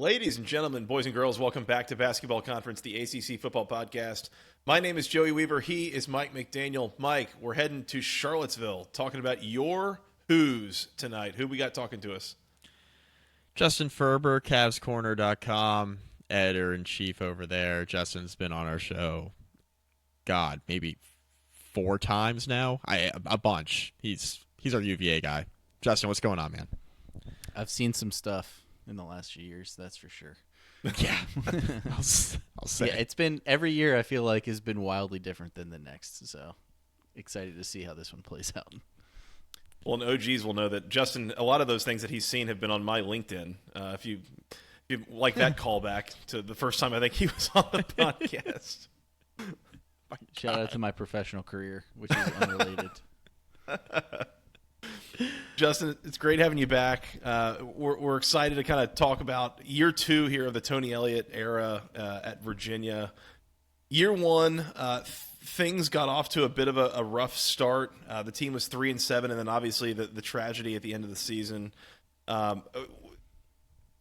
Ladies and gentlemen, boys and girls, welcome back to Basketball Conference, the ACC Football Podcast. My name is Joey Weaver. He is Mike McDaniel. Mike, we're heading to Charlottesville, talking about your Who's tonight. Who we got talking to us? Justin Ferber, CavsCorner.com, editor-in-chief over there. Justin's been on our show, maybe 4 times now. A bunch. He's our UVA guy. Justin, what's going on, man? I've seen some stuff in the last few years, that's for sure. Yeah, I'll say. Yeah, it's been every year. I feel like has been wildly different than the next. So excited to see how this one plays out. Well, and OGs will know that Justin. A lot of those things that he's seen have been on my LinkedIn. If you like that callback to the first time I think he was on the podcast. Shout out to my professional career, which is unrelated. Justin, it's great having you back. We're excited to kind of talk about year 2 here of the Tony Elliott era at Virginia. Year 1, things got off to a bit of a rough start. The team was 3-7, and then obviously the tragedy at the end of the season.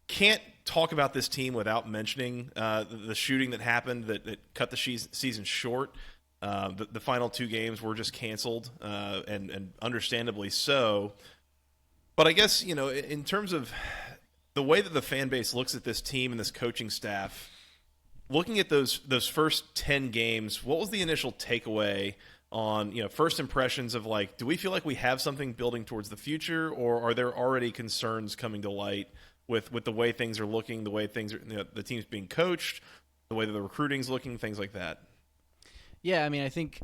Can't talk about this team without mentioning the shooting that happened that cut the season short. The final 2 games were just canceled, and understandably so. But I guess, in terms of the way that the fan base looks at this team and this coaching staff, looking at those first 10 games, what was the initial takeaway on, first impressions of, like, do we feel like we have something building towards the future, or are there already concerns coming to light with the way things are looking, the way things are, the team's being coached, the way that the recruiting's looking, things like that? Yeah, I mean, I think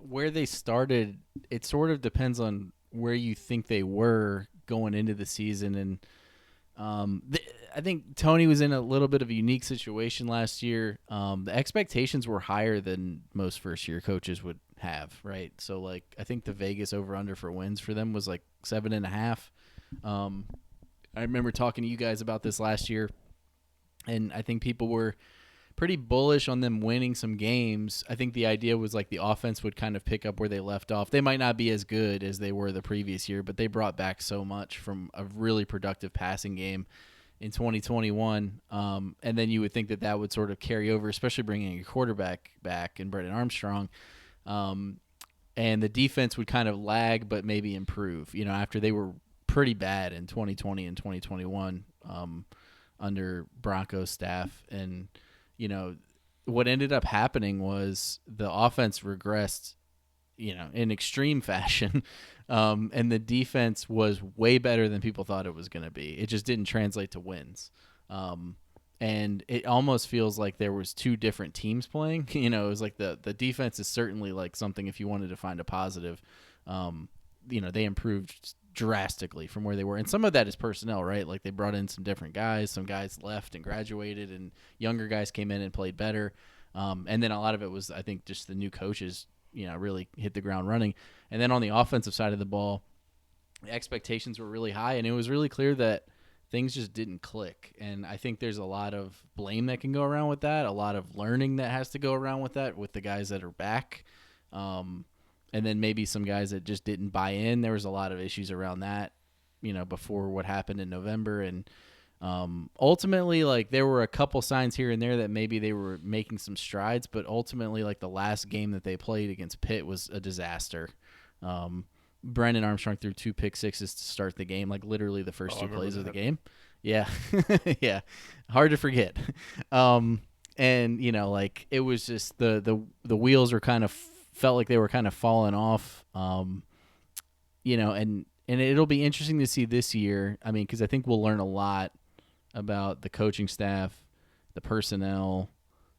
where they started, it sort of depends on where you think they were going into the season. And I think Tony was in a little bit of a unique situation last year. The expectations were higher than most first-year coaches would have, right? So, like, I think the Vegas over-under for wins for them was like 7.5. I remember talking to you guys about this last year, and I think people were pretty bullish on them winning some games. I think the idea was like the offense would kind of pick up where they left off. They might not be as good as they were the previous year, but they brought back so much from a really productive passing game in 2021. And then you would think that would sort of carry over, especially bringing a quarterback back in Brennan Armstrong. And the defense would kind of lag, but maybe improve, after they were pretty bad in 2020 and 2021 under Broncos staff. And what ended up happening was the offense regressed, in extreme fashion. And the defense was way better than people thought it was going to be. It just didn't translate to wins. And it almost feels like there was 2 different teams playing. It was like the defense is certainly like something, if you wanted to find a positive, they improved drastically from where they were. And some of that is personnel, right? Like they brought in some different guys. Some guys left and graduated, and younger guys came in and played better. And then a lot of it was, I think, just the new coaches, really hit the ground running. And then on the offensive side of the ball, the expectations were really high, and it was really clear that things just didn't click. And I think there's a lot of blame that can go around with that, a lot of learning that has to go around with that with the guys that are back. And then maybe some guys that just didn't buy in. There was a lot of issues around that, before what happened in November. And ultimately, like, there were a couple signs here and there that maybe they were making some strides, but ultimately, like, the last game that they played against Pitt was a disaster. Brennan Armstrong threw 2 pick sixes to start the game, like literally the first 2 plays of the game. Yeah. Yeah. Hard to forget. And, it was just the wheels were kind of felt like they were kind of falling off, and it'll be interesting to see this year. I mean, because I think we'll learn a lot about the coaching staff, the personnel,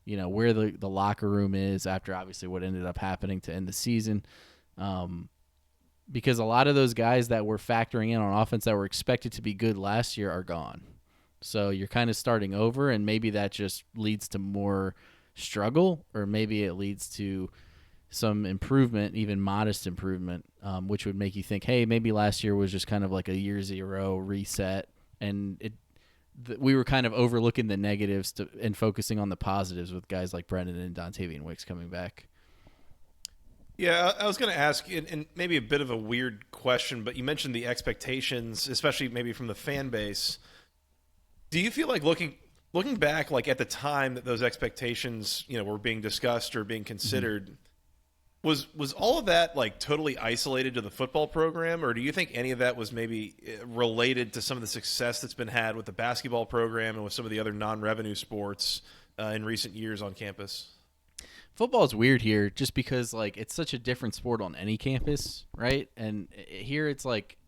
where the locker room is after obviously what ended up happening to end the season. Because a lot of those guys that were factoring in on offense that were expected to be good last year are gone. So you're kind of starting over, and maybe that just leads to more struggle, or maybe it leads to some improvement, even modest improvement, which would make you think, hey, maybe last year was just kind of like a year 0 reset, and we were kind of overlooking the negatives and focusing on the positives with guys like Brennan and Dontavian Wicks coming back. Yeah, I was going to ask, and maybe a bit of a weird question, but you mentioned the expectations, especially maybe from the fan base. Do you feel like looking Looking back, like at the time that those expectations, were being discussed or being considered, was all of that like totally isolated to the football program, or do you think any of that was maybe related to some of the success that's been had with the basketball program and with some of the other non-revenue sports in recent years on campus? Football is weird here just because like it's such a different sport on any campus, right? And here it's like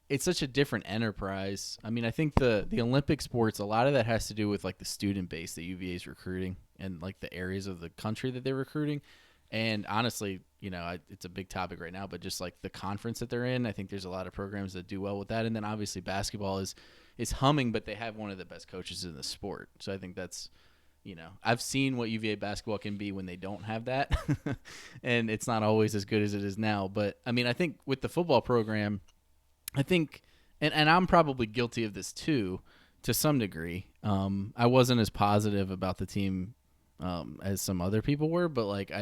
it's such a different enterprise. I mean, I think the Olympic sports, a lot of that has to do with like the student base that UVA is recruiting and like the areas of the country that they're recruiting. And honestly, it's a big topic right now, but just like the conference that they're in, I think there's a lot of programs that do well with that. And then obviously basketball is humming, but they have one of the best coaches in the sport. So I think that's, I've seen what UVA basketball can be when they don't have that. And it's not always as good as it is now. But I mean, I think with the football program, I think, and I'm probably guilty of this too, to some degree. I wasn't as positive about the team as some other people were, but like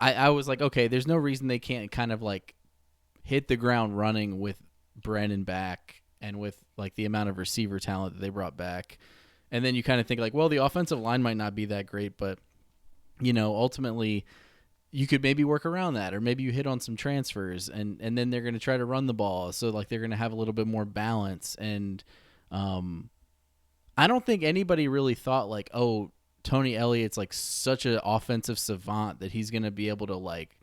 I was like, okay, there's no reason they can't kind of like hit the ground running with Brennan back and with like the amount of receiver talent that they brought back. And then you kind of think like, well, the offensive line might not be that great, but ultimately you could maybe work around that, or maybe you hit on some transfers and then they're going to try to run the ball. So like they're going to have a little bit more balance. And I don't think anybody really thought like, oh, Tony Elliott's like such an offensive savant that he's going to be able to like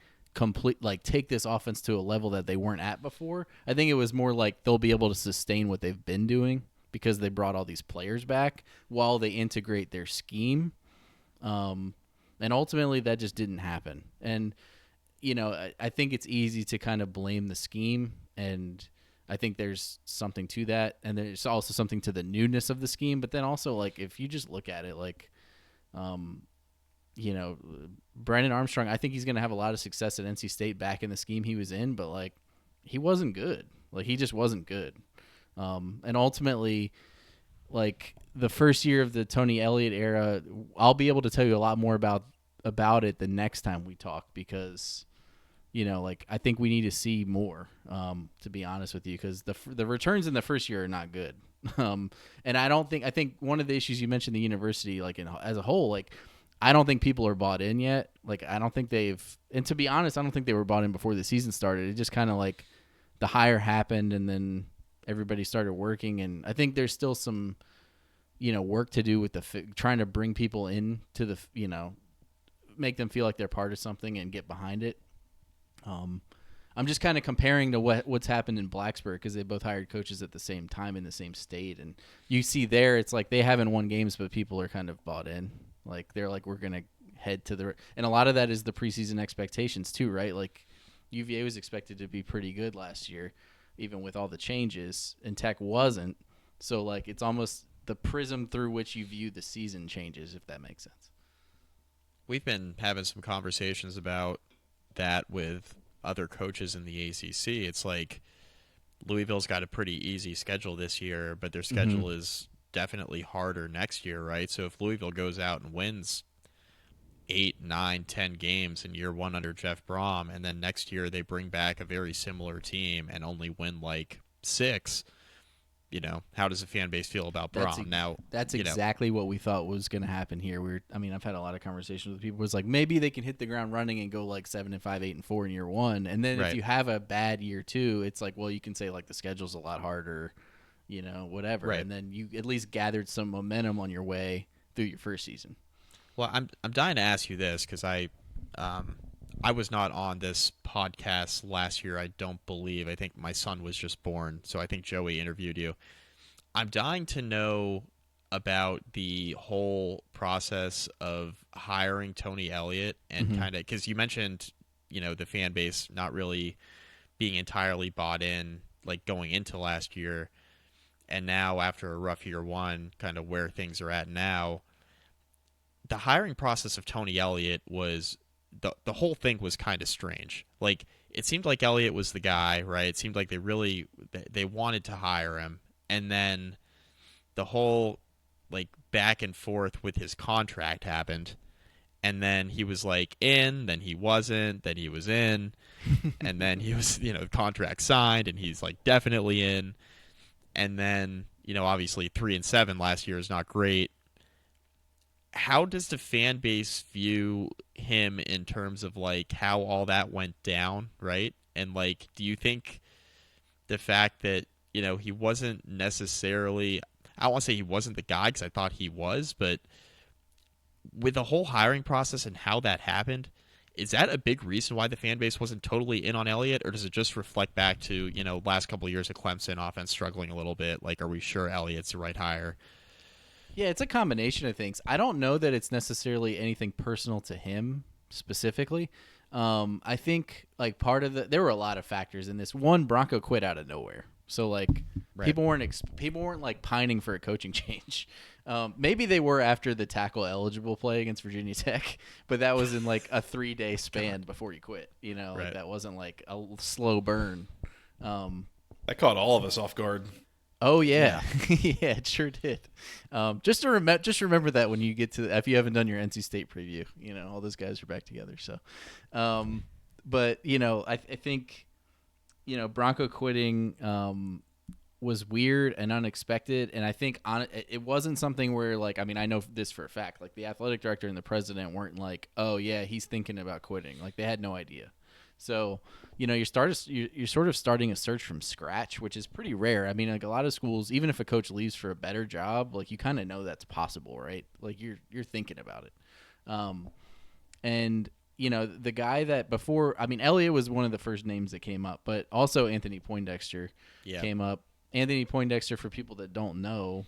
take this offense to a level that they weren't at before. I think it was more like they'll be able to sustain what they've been doing because they brought all these players back while they integrate their scheme. And ultimately that just didn't happen. And, I think it's easy to kind of blame the scheme, and I think there's something to that. And there's also something to the newness of the scheme. But then also, like, if you just look at it, like, Brennan Armstrong, I think he's going to have a lot of success at NC State back in the scheme he was in, but, like, he wasn't good. Like, he just wasn't good. And ultimately, like, the first year of the Tony Elliott era, I'll be able to tell you a lot more about it the next time we talk because, like, I think we need to see more, to be honest with you, because the returns in the first year are not good. And I think one of the issues you mentioned, the university, like as a whole, like, I don't think people are bought in yet. Like, I don't think and to be honest, I don't think they were bought in before the season started. It just kind of like the hire happened and then everybody started working. And I think there's still some, work to do with trying to bring people in to the, make them feel like they're part of something and get behind it. I'm just kind of comparing to what's happened in Blacksburg because they both hired coaches at the same time in the same state. And you see there, it's like they haven't won games, but people are kind of bought in. Like, they're like, we're going to head to and a lot of that is the preseason expectations too, right? Like, UVA was expected to be pretty good last year, even with all the changes, and Tech wasn't. So, like, it's almost the prism through which you view the season changes, if that makes sense. We've been having some conversations about that with other coaches in the ACC. It's like Louisville's got a pretty easy schedule this year, but their schedule is definitely harder next year, right? So if Louisville goes out and wins 8, 9, 10 games in year one under Jeff Brom, and then next year they bring back a very similar team and only win like 6, how does the fan base feel about Brom? That's exactly what we thought was going to happen here. I've had a lot of conversations with people. It was like, maybe they can hit the ground running and go like 7-5, 8-4 in year one. And then if you have a bad year two, it's like, well, you can say like the schedule's a lot harder, whatever. Right. And then you at least gathered some momentum on your way through your first season. Well, I'm dying to ask you this because I was not on this podcast last year, I don't believe. I think my son was just born, so I think Joey interviewed you. I'm dying to know about the whole process of hiring Tony Elliott and kind of, because you mentioned, the fan base not really being entirely bought in, like going into last year, and now after a rough year one, kind of where things are at now. The hiring process of Tony Elliott was the whole thing was kind of strange. Like, it seemed like Elliott was the guy, right? It seemed like they wanted to hire him, and then the whole like back and forth with his contract happened, and then he was like in, then he wasn't, then he was in, and then he was contract signed, and he's like definitely in. and then obviously 3-7 last year is not great. How does the fan base view him in terms of like how all that went down, right? And like, do you think the fact that he wasn't necessarily, I don't want to say he wasn't the guy because I thought he was, but with the whole hiring process and how that happened, is that a big reason why the fan base wasn't totally in on Elliott, or does it just reflect back to last couple of years of Clemson offense struggling a little bit? Like, are we sure Elliott's the right hire? Yeah, it's a combination of things. I don't know that it's necessarily anything personal to him specifically. I think like part of there were a lot of factors in this. One, Bronco quit out of nowhere, so like Right. people weren't like pining for a coaching change. Maybe they were after the tackle eligible play against Virginia Tech, but that was in like a 3-day span before he quit. Like, Right. that wasn't like a slow burn. That caught all of us off guard. Oh yeah, yeah, it sure did. Just remember that when you get to if you haven't done your NC State preview, all those guys are back together. So, but I think Bronco quitting was weird and unexpected, and I think it wasn't something where like I know this for a fact. Like the athletic director and the president weren't like, oh yeah, he's thinking about quitting. Like they had no idea. So, you're sort of starting a search from scratch, which is pretty rare. I mean, like a lot of schools, even if a coach leaves for a better job, like you kind of know that's possible, right? Like you're thinking about it. And the guy that before, Elliott was one of the first names that came up, but also Anthony Poindexter came up. Anthony Poindexter, for people that don't know,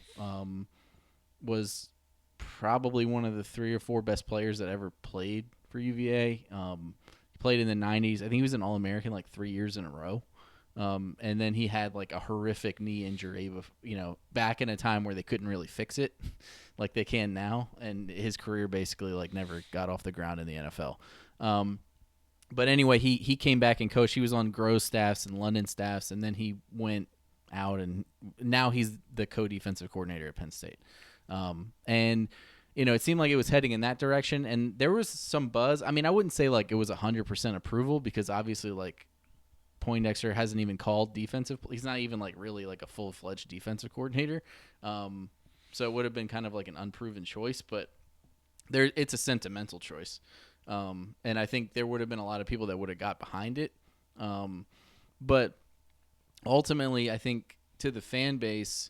was probably one of the 3 or 4 best players that ever played for UVA. Played in the 90s. I think he was an All-American like 3 years in a row. And then he had like a horrific knee injury, back in a time where they couldn't really fix it like they can now. And his career basically like never got off the ground in the NFL. But anyway, he came back and coached. He was on Grove's staffs and London staffs, and then he went out, and now he's the co-defensive coordinator at Penn State. And it seemed like it was heading in that direction, and there was some buzz. I wouldn't say like it was 100% approval because obviously like Poindexter hasn't even called defensive. He's not even like really like a full-fledged defensive coordinator. So it would have been kind of like an unproven choice, but it's a sentimental choice. And I think there would have been a lot of people that would have got behind it. But ultimately, I think to the fan base,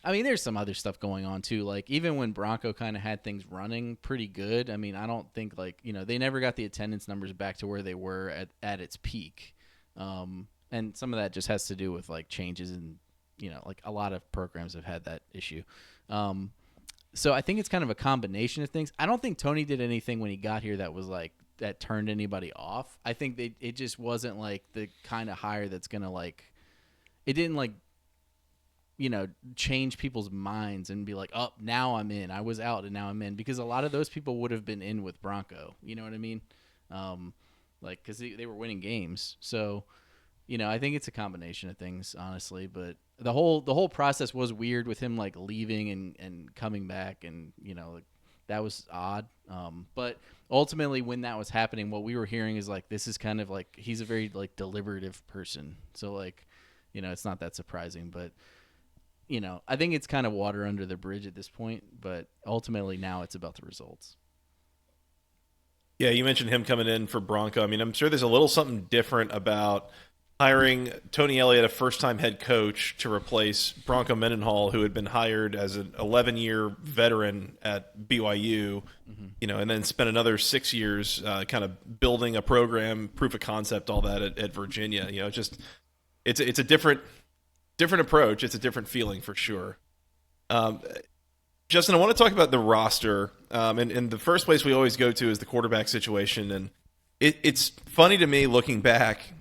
there's some other stuff going on too. Like even when Bronco kind of had things running pretty good, I don't think like, they never got the attendance numbers back to where they were at its peak. And some of that just has to do with like changes in, like a lot of programs have had that issue. So I think it's kind of a combination of things. I don't think Tony did anything when he got here that was like, that turned anybody off. I think it just wasn't like the kind of hire that's going to like, it didn't like, change people's minds and be like, oh, now I'm in. I was out and now I'm in, because a lot of those people would have been in with Bronco. You know what I mean? Like, because they were winning games. So, I think it's a combination of things, honestly. But the whole process was weird with him like leaving and coming back, and like, that was odd. But ultimately, when that was happening, what we were hearing is like, this is kind of like, he's a very like deliberative person. So like, it's not that surprising, but. I think it's kind of water under the bridge at this point, but ultimately now it's about the results. Yeah, you mentioned him coming in for Bronco. I'm sure there's a little something different about hiring Tony Elliott, a first-time head coach, to replace Bronco Mendenhall, who had been hired as an 11-year veteran at BYU, and then spent another 6 years kind of building a program, proof of concept, all that at Virginia. It's a different approach. It's a different feeling for sure. Justin, I want to talk about the roster. And the first place we always go to is the quarterback situation. And it's funny to me looking back.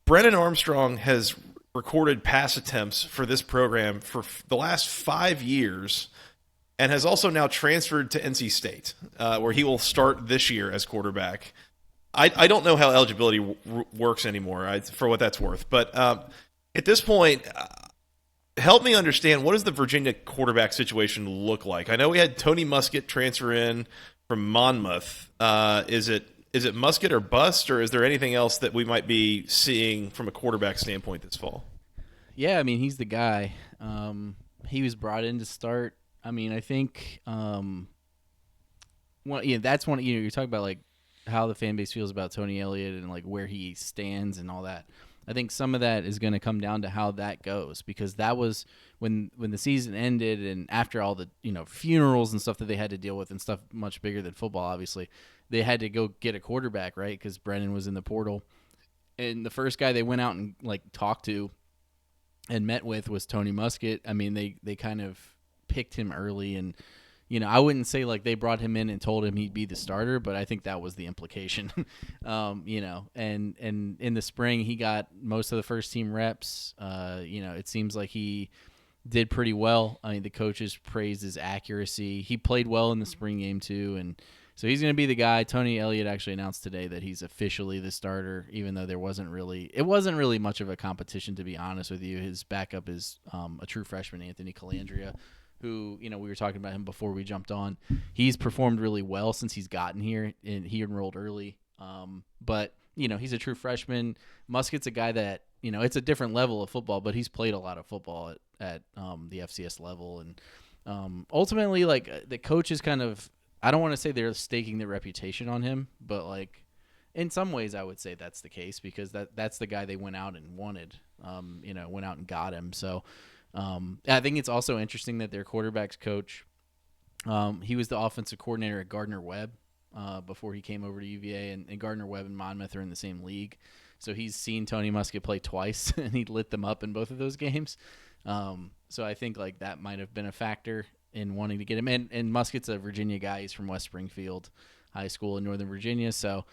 Brennan Armstrong has recorded pass attempts for this program for the last 5 years and has also now transferred to NC State, where he will start this year as quarterback. I don't know how eligibility works anymore, for what that's worth. But at this point, help me understand, what does the Virginia quarterback situation look like? I know we had Tony Muskett transfer in from Monmouth. Is it Muskett or bust, or is there anything else that we might be seeing from a quarterback standpoint this fall? Yeah, I mean, he's the guy. He was brought in to start. I mean, I think that's one. You're talking about like how the fan base feels about Tony Elliott and like where he stands and all that. I think some of that is going to come down to how that goes, because that was when the season ended and after all the funerals and stuff that they had to deal with and stuff much bigger than football. Obviously, they had to go get a quarterback, right? Because Brennan was in the portal, and the first guy they went out and like talked to and met with was Tony Muskett. I mean, they kind of picked him early, and I wouldn't say like they brought him in and told him he'd be the starter, but I think that was the implication. And in the spring he got most of the first team reps. It seems like he did pretty well. I mean, the coaches praised his accuracy. He played well in the spring game too, and so he's going to be the guy. Tony Elliott actually announced today that he's officially the starter, even though it wasn't really much of a competition, to be honest with you. His backup is a true freshman, Anthony Calandria, who, we were talking about him before we jumped on. He's performed really well since he's gotten here, and he enrolled early. But he's a true freshman. Muskett's a guy that, it's a different level of football, but he's played a lot of football at the FCS level. And ultimately, like, the coach is kind of, I don't want to say they're staking their reputation on him, but like in some ways I would say that's the case, because that's the guy they went out and wanted, went out and got him. So I think it's also interesting that their quarterback's coach, he was the offensive coordinator at Gardner-Webb before he came over to UVA, and Gardner-Webb and Monmouth are in the same league. So he's seen Tony Muskett play twice, and he lit them up in both of those games. So I think like that might have been a factor in wanting to get him. And Muskett's a Virginia guy. He's from West Springfield High School in Northern Virginia. So,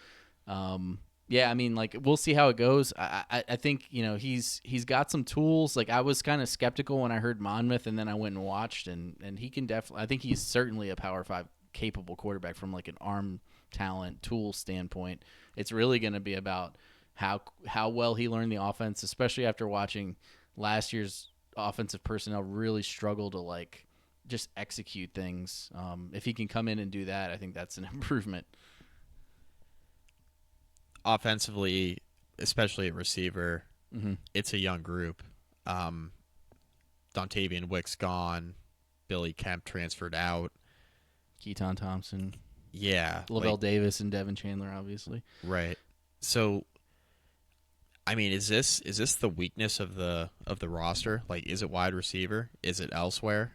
yeah, I mean, like, we'll see how it goes. I think, he's got some tools. Like, I was kind of skeptical when I heard Monmouth, and then I went and watched, and he can definitely – I think he's certainly a Power 5 capable quarterback from, like, an arm talent, tool standpoint. It's really going to be about how well he learned the offense, especially after watching last year's offensive personnel really struggle to, like, just execute things. If he can come in and do that, I think that's an improvement. Offensively, especially at receiver, it's a young group. Dontavian Wick's gone. Billy Kemp transferred out. Keaton Thompson. Yeah. Lavelle Davis and Devin Chandler, obviously. Right. So, I mean, is this the weakness of the roster? Like, is it wide receiver? Is it elsewhere?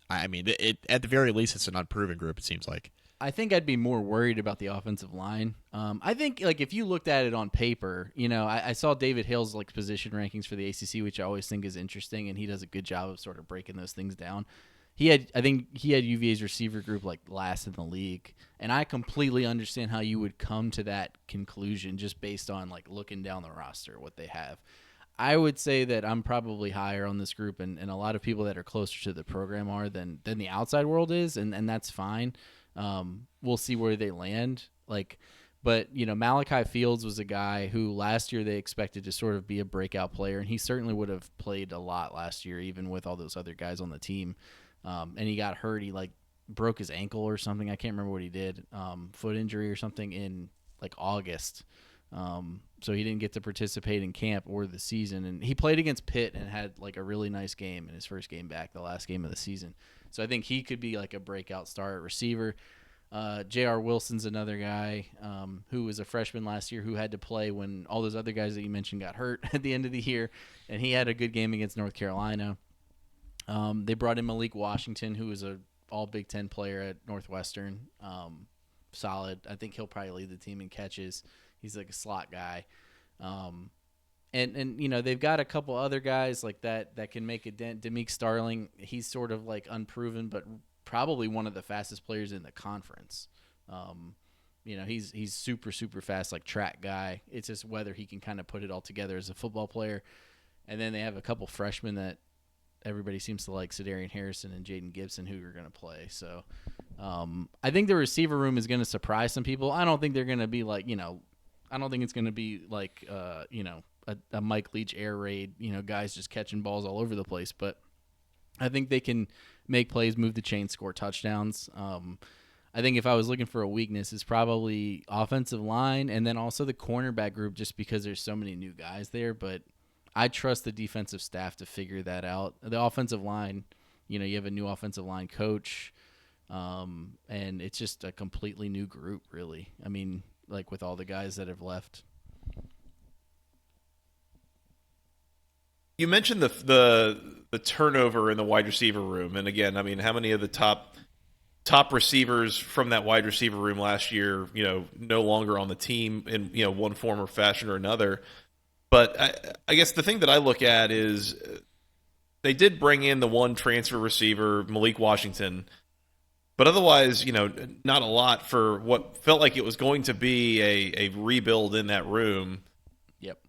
I mean, at the very least, it's an unproven group, it seems like. I think I'd be more worried about the offensive line. I think, like, if you looked at it on paper, I saw David Hale's like position rankings for the ACC, which I always think is interesting, and he does a good job of sort of breaking those things down. I think he had UVA's receiver group like last in the league, and I completely understand how you would come to that conclusion just based on like looking down the roster, what they have. I would say that I'm probably higher on this group, and a lot of people that are closer to the program are than the outside world is, and that's fine. We'll see where they land. But Malachi Fields was a guy who last year they expected to sort of be a breakout player, and he certainly would have played a lot last year, even with all those other guys on the team. And he got hurt. He like broke his ankle or something. I can't remember what he did. Foot injury or something in like August. So he didn't get to participate in camp or the season. And he played against Pitt and had like a really nice game in his first game back, the last game of the season. So I think he could be like a breakout star at receiver. J.R. Wilson's another guy who was a freshman last year who had to play when all those other guys that you mentioned got hurt at the end of the year. And he had a good game against North Carolina. They brought in Malik Washington, who was a all Big Ten player at Northwestern. Solid. I think he'll probably lead the team in catches. He's like a slot guy. And they've got a couple other guys like that can make a dent. Demick Starling, he's sort of like unproven, but probably one of the fastest players in the conference. He's super, super fast, like track guy. It's just whether he can kind of put it all together as a football player. And then they have a couple freshmen that everybody seems to like, Sedarian Harrison and Jaden Gibson, who are going to play. So I think the receiver room is going to surprise some people. I don't think they're going to be like, I don't think it's going to be like, a Mike Leach air raid, guys just catching balls all over the place. But I think they can make plays, move the chain, score touchdowns. I think if I was looking for a weakness, it's probably offensive line and then also the cornerback group, just because there's so many new guys there. But I trust the defensive staff to figure that out. The offensive line, you have a new offensive line coach, and it's just a completely new group, really. I mean, like with all the guys that have left. You mentioned the turnover in the wide receiver room, and again, I mean, how many of the top receivers from that wide receiver room last year, no longer on the team in one form or fashion or another. But I guess the thing that I look at is they did bring in the one transfer receiver, Malik Washington, but otherwise, not a lot for what felt like it was going to be a rebuild in that room. Yep.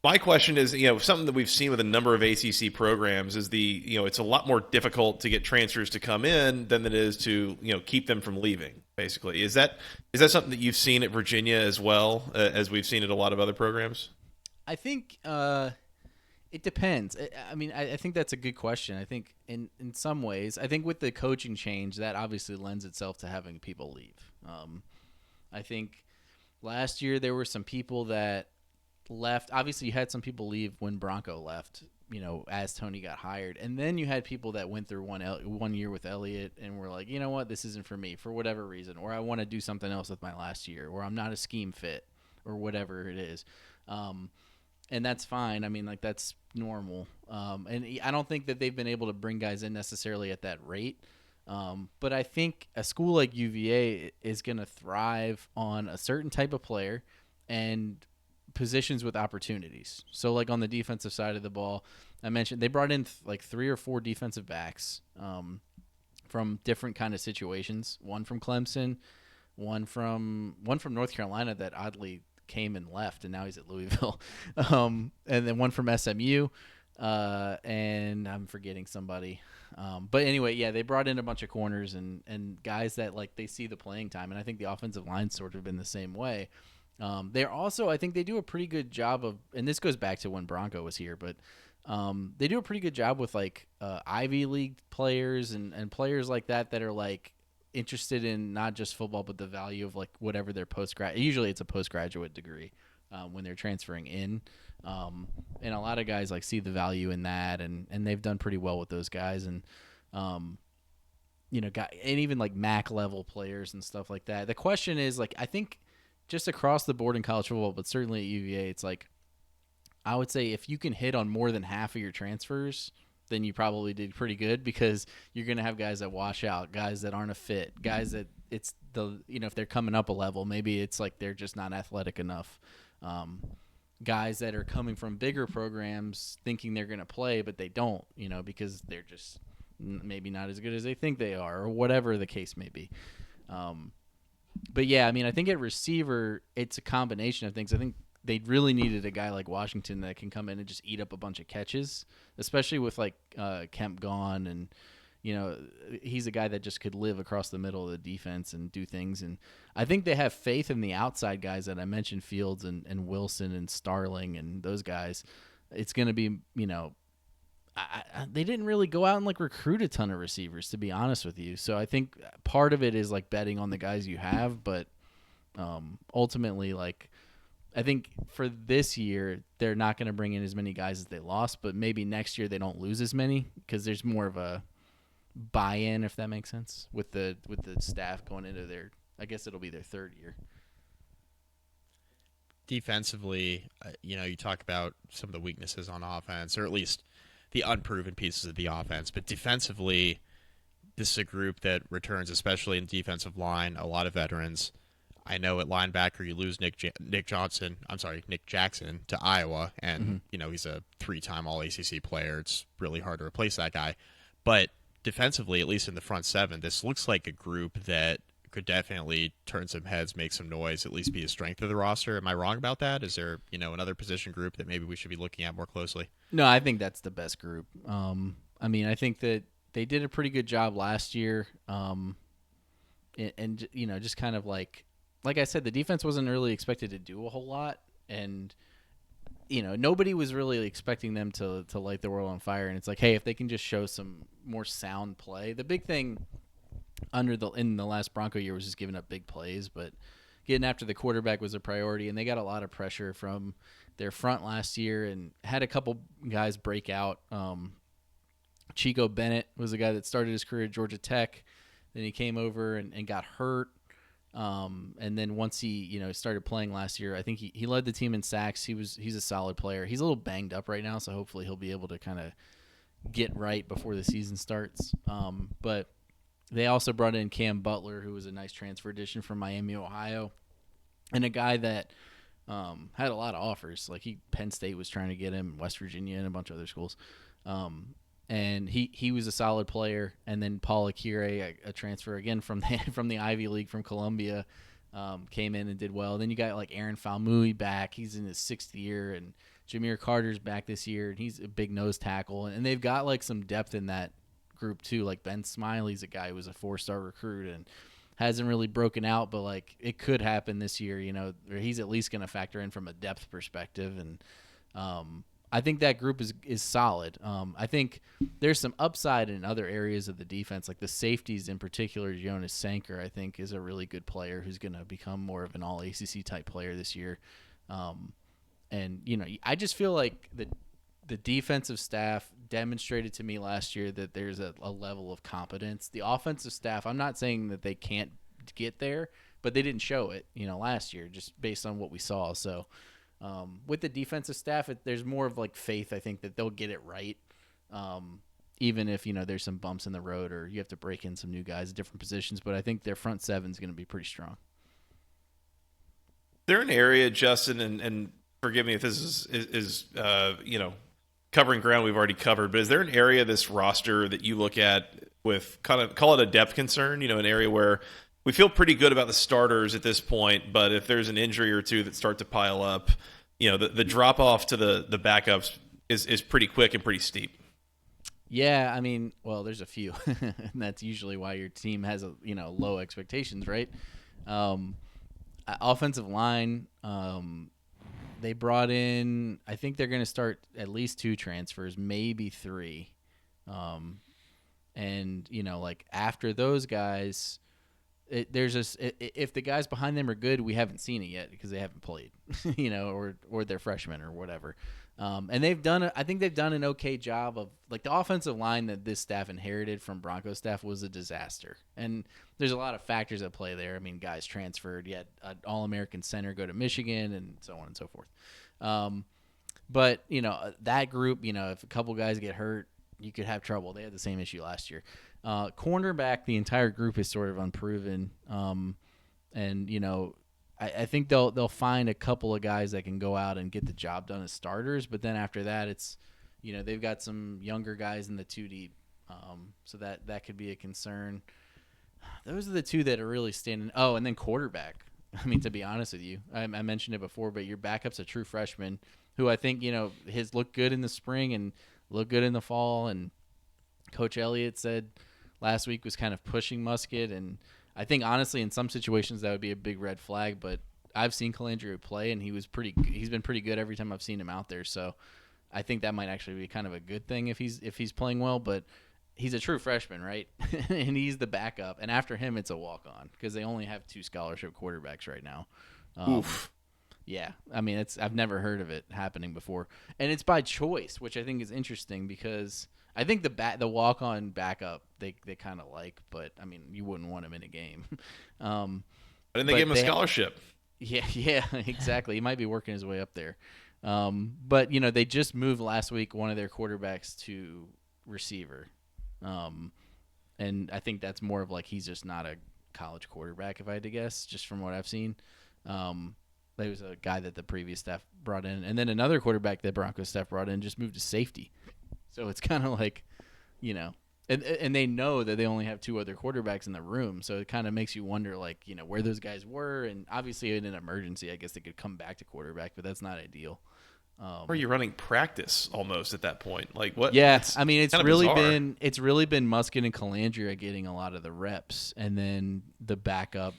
My question is, something that we've seen with a number of ACC programs is it's a lot more difficult to get transfers to come in than it is to, keep them from leaving, basically. Is that something that you've seen at Virginia as well, as we've seen at a lot of other programs? I think it depends. I mean, I think that's a good question. I think in some ways, I think with the coaching change, that obviously lends itself to having people leave. I think last year there were some people that left. Obviously, you had some people leave when Bronco left, as Tony got hired. And then you had people that went through one year with Elliott and were like, you know what, this isn't for me for whatever reason, or I want to do something else with my last year, or I'm not a scheme fit, or whatever it is. And that's fine. I mean, like, that's normal. And I don't think that they've been able to bring guys in necessarily at that rate. But I think a school like UVA is going to thrive on a certain type of player and positions with opportunities. So, like, on the defensive side of the ball, I mentioned they brought in like 3 or 4 defensive backs from different kind of situations. One from Clemson, one from North Carolina that oddly came and left, and now he's at Louisville. And then one from SMU, and I'm forgetting somebody. But anyway, yeah, they brought in a bunch of corners and guys that, like, they see the playing time, and I think the offensive line's sort of been the same way. They're also, I think they do a pretty good job of, and this goes back to when Bronco was here, but they do a pretty good job with, like, Ivy League players and players like that are, like, interested in not just football but the value of, like, whatever their usually it's a postgraduate degree when they're transferring in, and a lot of guys, like, see the value in that, and they've done pretty well with those guys, and and even, like, MAC level players and stuff like that. The question is, like, I think just across the board in college football, but certainly at UVA, it's like, I would say if you can hit on more than half of your transfers, then you probably did pretty good, because you're going to have guys that wash out, guys that aren't a fit, guys that it's if they're coming up a level, maybe it's like they're just not athletic enough. Guys that are coming from bigger programs thinking they're going to play, but they don't, because they're just maybe not as good as they think they are, or whatever the case may be. But yeah, I mean, I think at receiver, it's a combination of things. I think they really needed a guy like Washington that can come in and just eat up a bunch of catches, especially with, like, Kemp gone, and he's a guy that just could live across the middle of the defense and do things. And I think they have faith in the outside guys that I mentioned, Fields and Wilson and Starling and those guys. It's going to be, they didn't really go out and, like, recruit a ton of receivers, to be honest with you. So I think part of it is, like, betting on the guys you have, but ultimately, like, I think for this year, they're not going to bring in as many guys as they lost, but maybe next year they don't lose as many because there's more of a buy-in, if that makes sense, with the staff going into their, I guess it'll be their 3rd year. Defensively, you talk about some of the weaknesses on offense, or at least the unproven pieces of the offense, but defensively, this is a group that returns, especially in defensive line, a lot of veterans. I know at linebacker you lose Nick Jackson to Iowa, and he's a 3-time All-ACC player. It's really hard to replace that guy. But defensively, at least in the front 7, this looks like a group that could definitely turn some heads, make some noise, at least be a strength of the roster. Am I wrong about that? Is there another position group that maybe we should be looking at more closely? No, I think that's the best group. I mean, I think that they did a pretty good job last year, and just kind of like I said, the defense wasn't really expected to do a whole lot, and nobody was really expecting them to light the world on fire. And it's like, hey, if they can just show some more sound play. The big thing in the last Bronco year was just giving up big plays, but getting after the quarterback was a priority, and they got a lot of pressure from their front last year and had a couple guys break out. Chico Bennett was a guy that started his career at Georgia Tech. Then he came over and got hurt. And then once he, started playing last year, I think he led the team in sacks. He's a solid player. He's a little banged up right now, so hopefully he'll be able to kind of get right before the season starts. But they also brought in Cam Butler, who was a nice transfer addition from Miami, Ohio, and a guy that had a lot of offers. Like Penn State was trying to get him, West Virginia, and a bunch of other schools. And he was a solid player. And then Paul Akire, a transfer again from the Ivy League from Columbia, came in and did well. Then you got like Aaron Falmouy back. He's in his 6th year, and Jameer Carter's back this year, and he's a big nose tackle. And they've got like some depth in that group too. Like Ben Smiley's a guy who was a 4-star recruit and hasn't really broken out, but like it could happen this year. Or he's at least going to factor in from a depth perspective. And I think that group is solid. I think there's some upside in other areas of the defense, like the safeties in particular. Jonas Sanker, I think, is a really good player who's going to become more of an all-ACC type player this year. And I just feel like the defensive staff demonstrated to me last year that there's a level of competence. The offensive staff, I'm not saying that they can't get there, but they didn't show it, last year, just based on what we saw. So with the defensive staff, there's more of like faith, I think, that they'll get it right. Even if, there's some bumps in the road or you have to break in some new guys at different positions. But I think their front seven is going to be pretty strong. Is there an area, Justin, and forgive me if this is covering ground we've already covered, but is there an area of this roster that you look at with kind of, call it a depth concern, an area where we feel pretty good about the starters at this point, but if there's an injury or two that start to pile up, the drop off to the backups is pretty quick and pretty steep? Yeah, I mean, well, there's a few, and that's usually why your team has low expectations, right? Offensive line, they brought in, I think they're going to start at least 2 transfers, maybe 3. And, after those guys, if the guys behind them are good, we haven't seen it yet because they haven't played, or they're freshmen or whatever. And I think they've done an okay job of, like, the offensive line that this staff inherited from Broncos staff was a disaster. And there's a lot of factors at play there. I mean, guys transferred, yet an All-American center go to Michigan, and so on and so forth. But, that group, if a couple guys get hurt, you could have trouble. They had the same issue last year. Cornerback, the entire group is sort of unproven. And, I think they'll find a couple of guys that can go out and get the job done as starters. But then after that, it's, they've got some younger guys in the 2 deep. So that could be a concern. Those are the 2 that are really standing. Oh, and then quarterback. I mean, to be honest with you, I mentioned it before, but your backup's a true freshman who I think, has looked good in the spring and looked good in the fall. And Coach Elliott said last week was kind of pushing Muskett, and I think honestly in some situations that would be a big red flag, but I've seen Calandria play and he's been pretty good every time I've seen him out there. So I think that might actually be kind of a good thing if he's playing well, but he's a true freshman, right? And he's the backup, and after him it's a walk-on because they only have 2 scholarship quarterbacks right now. Oof. Yeah, I mean, I've never heard of it happening before, and it's by choice, which I think is interesting because I think the walk-on backup they kind of like, but I mean, you wouldn't want him in a game. And they gave him a scholarship. Yeah, exactly. He might be working his way up there. But they just moved last week one of their quarterbacks to receiver, and I think that's more of like he's just not a college quarterback, if I had to guess, just from what I've seen. There was a guy that the previous staff brought in, and then another quarterback that Broncos staff brought in just moved to safety. So it's kind of like, and they know that they only have 2 other quarterbacks in the room, so it kind of makes you wonder, like, where those guys were. And obviously in an emergency, I guess they could come back to quarterback, but that's not ideal. Or you're running practice almost at that point. Like what? Yeah, I mean, it's really been Muskett and Calandria getting a lot of the reps, and then the backup,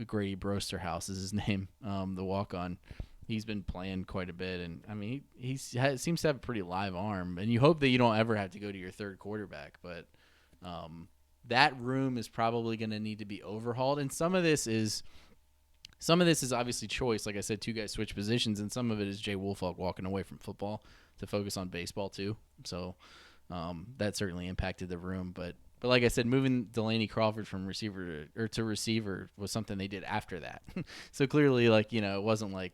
Grady Brosterhouse is his name, the walk-on. He's been playing quite a bit, and I mean, he seems to have a pretty live arm. And you hope that you don't ever have to go to your 3rd quarterback, but that room is probably going to need to be overhauled. And some of this is Some of this is obviously choice. Like I said, 2 guys switch positions, and some of it is Jay Woolfolk walking away from football to focus on baseball too. So that certainly impacted the room. But like I said, moving Delaney Crawford from receiver to receiver was something they did after that. So clearly, like, it wasn't like,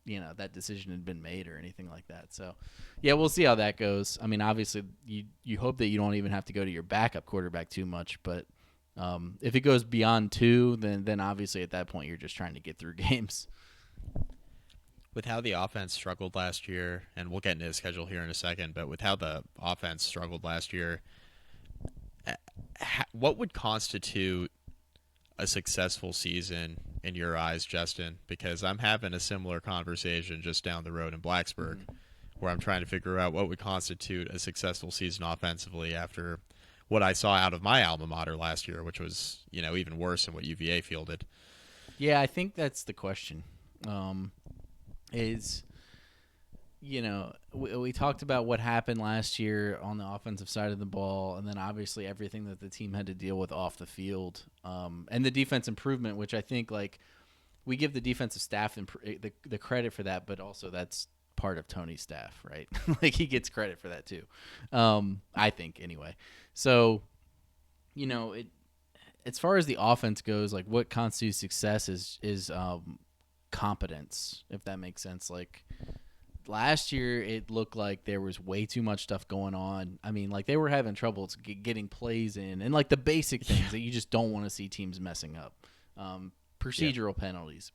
that decision had been made or anything like that. So, yeah, we'll see how that goes. I mean, obviously, you hope that you don't even have to go to your backup quarterback too much, but if it goes beyond 2, then obviously at that point you're just trying to get through games. With how the offense struggled last year, and we'll get into the schedule here in a second, but with how the offense struggled last year, what would constitute a successful season in your eyes, Justin? Because I'm having a similar conversation just down the road in Blacksburg, where I'm trying to figure out what would constitute a successful season offensively after what I saw out of my alma mater last year, which was, even worse than what UVA fielded. Yeah, I think that's the question. We talked about what happened last year on the offensive side of the ball, and then obviously everything that the team had to deal with off the field, and the defense improvement, which I think, like, we give the defensive staff the credit for that, but also that's part of Tony's staff, right? Like, he gets credit for that too, I think, anyway. So, as far as the offense goes, like, what constitutes success is competence, if that makes sense. Like, last year, it looked like there was way too much stuff going on. I mean, like, they were having trouble getting plays in, and, like, the basic things that you just don't want to see teams messing up. Procedural penalties,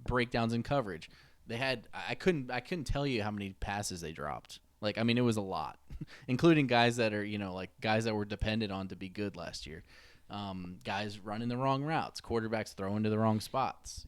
breakdowns in coverage. They had I couldn't tell you how many passes they dropped. Like, I mean, it was a lot, including guys that are, like, guys that were dependent on to be good last year. Guys running the wrong routes, quarterbacks throwing to the wrong spots,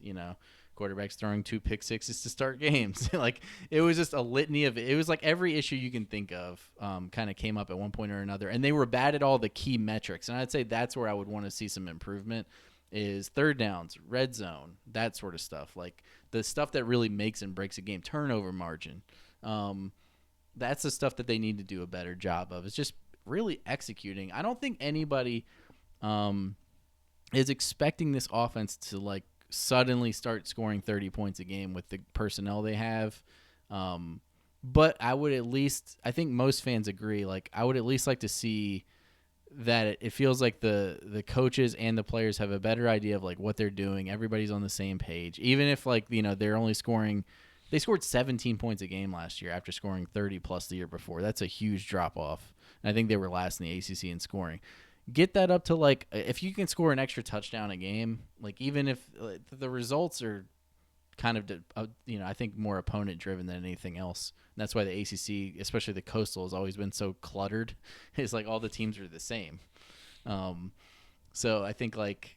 quarterbacks throwing 2 pick sixes to start games. Like, it was just a litany of it. It was like every issue you can think of kind of came up at one point or another, and they were bad at all the key metrics. And I'd say that's where I would want to see some improvement is third downs, red zone, that sort of stuff. Like, the stuff that really makes and breaks a game, turnover margin. That's the stuff that they need to do a better job of. It's just really executing. I don't think anybody is expecting this offense to, like, suddenly start scoring 30 points a game with the personnel they have. But I would at least, I think most fans agree, like, I would at least like to see that it feels like the coaches and the players have a better idea of, like, what they're doing. Everybody's on the same page. Even if, like, they're only scoring, they scored 17 points a game last year after scoring 30 plus the year before. That's a huge drop off. And I think they were last in the ACC in scoring. Get that up to, like, if you can score an extra touchdown a game, like, even if the results are kind of, I think more opponent driven than anything else. And that's why the ACC, especially the Coastal, has always been so cluttered. It's like all the teams are the same. So I think, like,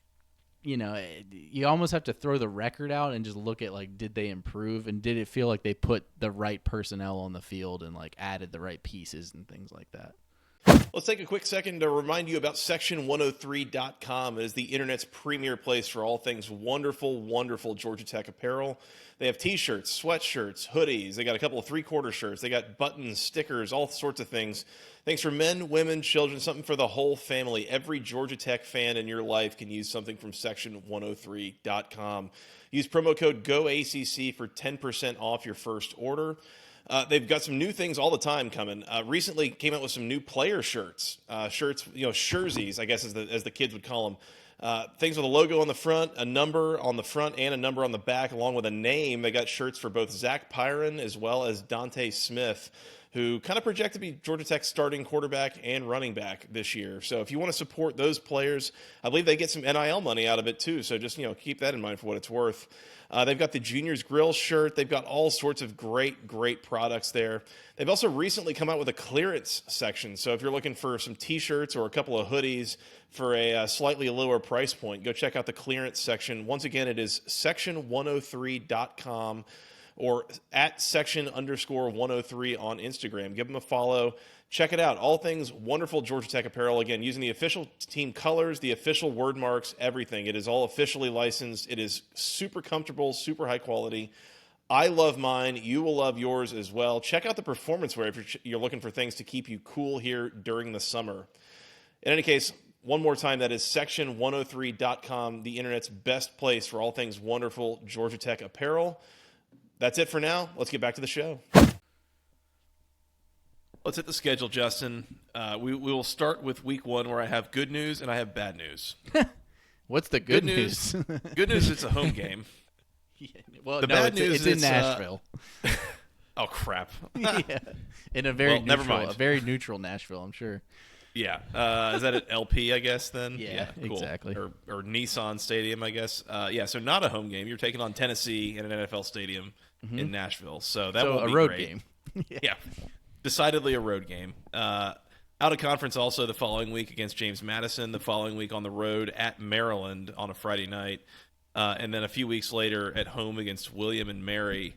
you almost have to throw the record out and just look at, like, did they improve, and did it feel like they put the right personnel on the field and, like, added the right pieces and things like that. Let's take a quick second to remind you about Section103.com. It is the internet's premier place for all things wonderful, wonderful Georgia Tech apparel. They have T-shirts, sweatshirts, hoodies. They got a couple of three-quarter shirts. They got buttons, stickers, all sorts of things. Things for men, women, children, something for the whole family. Every Georgia Tech fan in your life can use something from Section103.com. Use promo code GOACC for 10% off your first order. They've got some new things all the time coming. Recently came out with some new player shirts. Jerseys, I guess as the kids would call them. Things with a logo on the front, a number on the front, and a number on the back, along with a name. They got shirts for both Zach Pyron as well as Dante Smith, who kind of project to be Georgia Tech's starting quarterback and running back this year. So if you want to support those players, I believe they get some NIL money out of it too. So just, keep that in mind for what it's worth. They've got the Juniors Grill shirt. They've got all sorts of great products there. They've also recently come out with a clearance section. So if you're looking for some T-shirts or a couple of hoodies for a slightly lower price point, go check out the clearance section. Once again, it is section103.com or at section_103 on Instagram. Give them a follow. Check it out. All things wonderful Georgia Tech apparel. Again, using the official team colors, the official word marks, everything. It is all officially licensed. It is super comfortable, super high quality. I love mine. You will love yours as well. Check out the performance wear if you're looking for things to keep you cool here during the summer. In any case, One more time, that is section103.com, the internet's best place for all things wonderful Georgia Tech apparel. That's it for now. Let's get back to the show. Let's hit the schedule, Justin. We will start with week 1, where I have good news and I have bad news. What's the good news? Good news, it's a home game. Yeah, well, The no, bad news it's in is, Nashville. Oh, crap. Yeah, in a very Well, never neutral, mind. a very neutral Nashville, I'm sure. Yeah. Is that at LP, I guess, then? Yeah, cool. exactly. Or Nissan Stadium, I guess. Yeah, so not a home game. You're taking on Tennessee in an NFL stadium in Nashville. So that So won't a be road great. game. Yeah, decidedly a road game. Out of conference also the following week against James Madison, the following week on the road at Maryland on a Friday night, and then a few weeks later at home against William and Mary.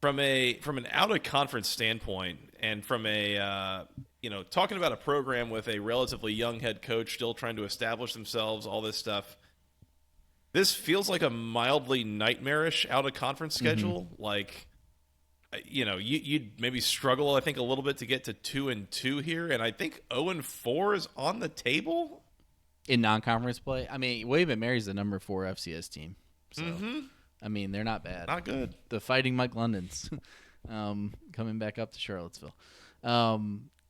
From an out of conference standpoint, and from a talking about a program with a relatively young head coach still trying to establish themselves, all this stuff, this feels like a mildly nightmarish out of conference schedule. Like, you'd maybe struggle, I think, a little bit to get to 2-2 here, and I think 0-4 is on the table In non-conference play, I mean, William and Mary's the number 4 FCS team. So, I mean, they're not bad. Not good. The Fighting Mike Londons coming back up to Charlottesville.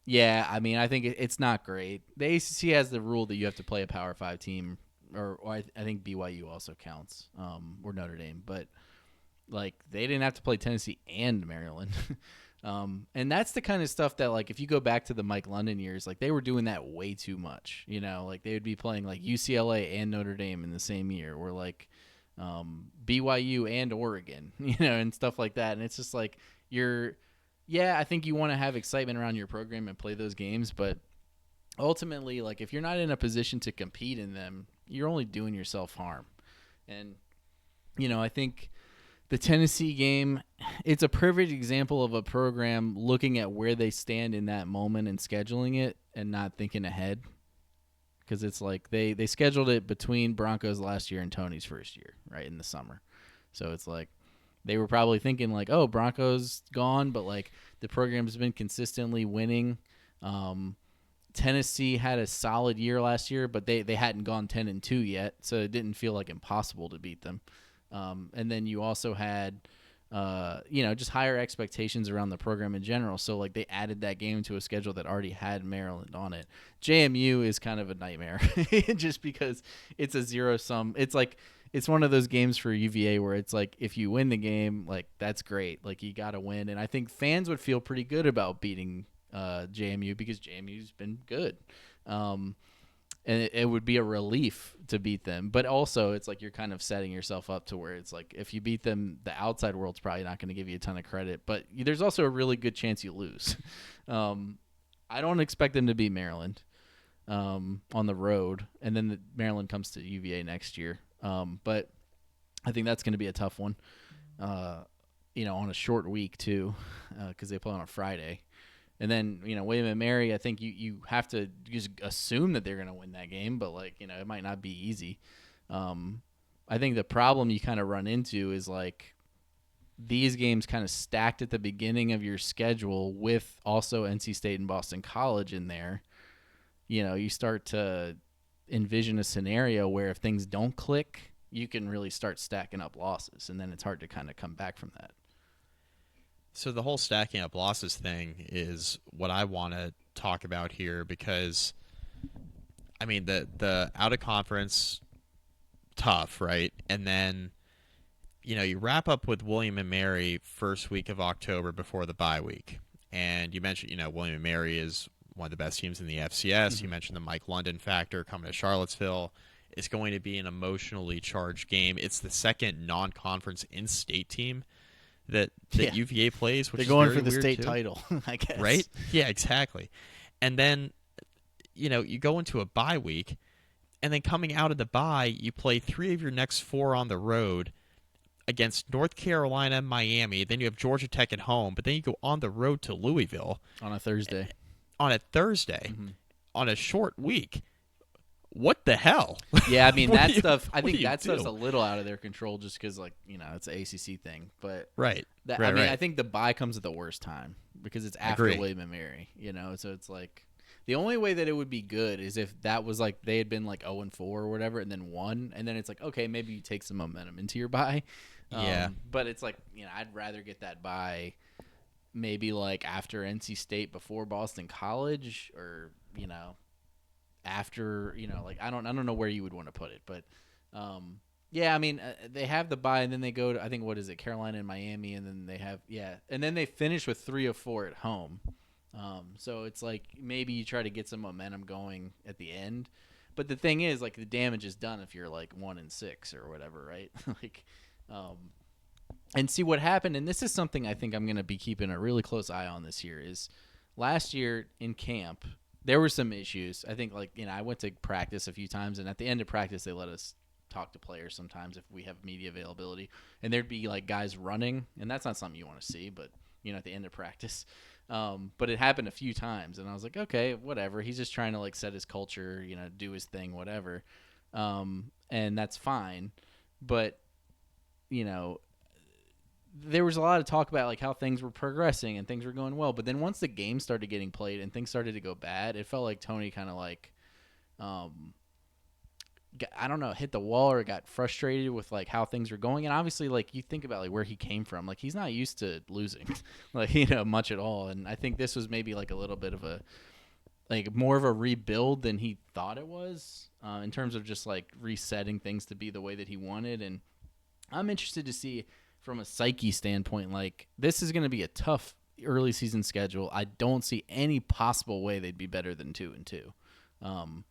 Yeah, I mean, I think it's not great. The ACC has the rule that you have to play a Power 5 team, or I think BYU also counts, or Notre Dame. But, like, they didn't have to play Tennessee and Maryland. And that's the kind of stuff that, like, if you go back to the Mike London years, like, they were doing that way too much. Like, they would be playing, like, UCLA and Notre Dame in the same year, or, like, BYU and Oregon, and stuff like that. And it's just like I think you want to have excitement around your program and play those games, but ultimately, like, if you're not in a position to compete in them, you're only doing yourself harm. And I think the Tennessee game, it's a perfect example of a program looking at where they stand in that moment and scheduling it and not thinking ahead. Because it's like they scheduled it between Broncos last year and Tony's first year, right, in the summer. So it's like they were probably thinking, like, oh, Broncos gone, but, like, the program's been consistently winning. Tennessee had a solid year last year, but they hadn't gone 10-2 yet, so it didn't feel like impossible to beat them. And then you also had just higher expectations around the program in general. So, like, they added that game to a schedule that already had Maryland on it. JMU is kind of a nightmare just because it's a zero-sum. It's like it's one of those games for UVA where it's like if you win the game, like, that's great. Like, you got to win. And I think fans would feel pretty good about beating JMU because JMU's been good. And it would be a relief to beat them. But also, it's like you're kind of setting yourself up to where it's like if you beat them, the outside world's probably not going to give you a ton of credit. But there's also a really good chance you lose. I don't expect them to beat Maryland on the road. And then Maryland comes to UVA next year. But I think that's going to be a tough one, on a short week, too, because they play on a Friday. And then, William and Mary, I think you have to just assume that they're going to win that game, but, like, it might not be easy. I think the problem you kind of run into is, like, these games kind of stacked at the beginning of your schedule with also NC State and Boston College in there. You start to envision a scenario where if things don't click, you can really start stacking up losses, and then it's hard to kind of come back from that. So the whole stacking up losses thing is what I want to talk about here because, I mean, the out of conference, tough, right? And then, you wrap up with William and Mary first week of October before the bye week. And you mentioned, William and Mary is one of the best teams in the FCS. Mm-hmm. You mentioned the Mike London factor coming to Charlottesville. It's going to be an emotionally charged game. It's the second non-conference in-state team that UVA plays, which they're is going very for the weird state too. title, I guess. Right? Yeah, exactly. And then, you go into a bye week, and then coming out of the bye, you play 3 of your next 4 on the road against North Carolina, Miami. Then you have Georgia Tech at home, but then you go on the road to Louisville on a Thursday. Mm-hmm. On a short week. What the hell? Yeah, I mean, that stuff, I think that do? stuff's a little out of their control just because, like, it's an ACC thing. But right. I think the bye comes at the worst time because it's after Agree. William and Mary, so it's like The only way that it would be good is if that was like they had been like 0-4 or whatever and then won, and then it's like, okay, maybe you take some momentum into your bye. Yeah. But it's like, I'd rather get that bye maybe like after NC State before Boston College, or after, like I don't know where you would want to put it, but yeah, I mean, they have the bye, and then they go to, I think, what is it, Carolina and Miami, and then they have, and then they finish with 3 of 4 at home. So it's like maybe you try to get some momentum going at the end, but the thing is, like, the damage is done if you're like 1-6 or whatever, right? Like, and see what happened. And this is something I think I'm going to be keeping a really close eye on this year. Is last year in camp there were some issues. I think, like, I went to practice a few times, and at the end of practice they let us talk to players sometimes if we have media availability, and there'd be like guys running, and that's not something you want to see, but at the end of practice. But it happened a few times, and I was like, okay, whatever, he's just trying to like set his culture, do his thing, whatever. And that's fine, but there was a lot of talk about like how things were progressing and things were going well, but then once the game started getting played and things started to go bad, it felt like Tony kind of like I don't know, hit the wall or got frustrated with like how things were going. And obviously, like, you think about like where he came from, like he's not used to losing, like, much at all. And I think this was maybe like a little bit of a, like, more of a rebuild than he thought it was, in terms of just like resetting things to be the way that he wanted. And I'm interested to see from a psyche standpoint, like, this is going to be a tough early season schedule. I don't see any possible way they'd be better than 2-2. And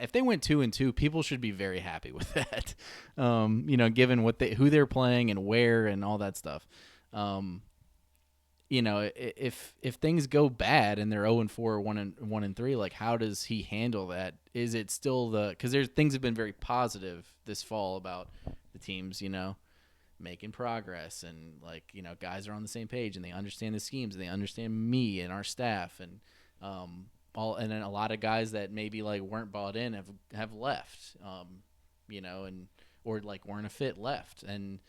if they went 2-2, people should be very happy with that. Given who they're playing and where and all that stuff. If things go bad and they're 0-4 or 1-3, like, how does he handle that? Is it still because things have been very positive this fall about the teams, making progress, and like, guys are on the same page and they understand the schemes and they understand me and our staff, and and then a lot of guys that maybe like weren't bought in have left, or like weren't a fit left, and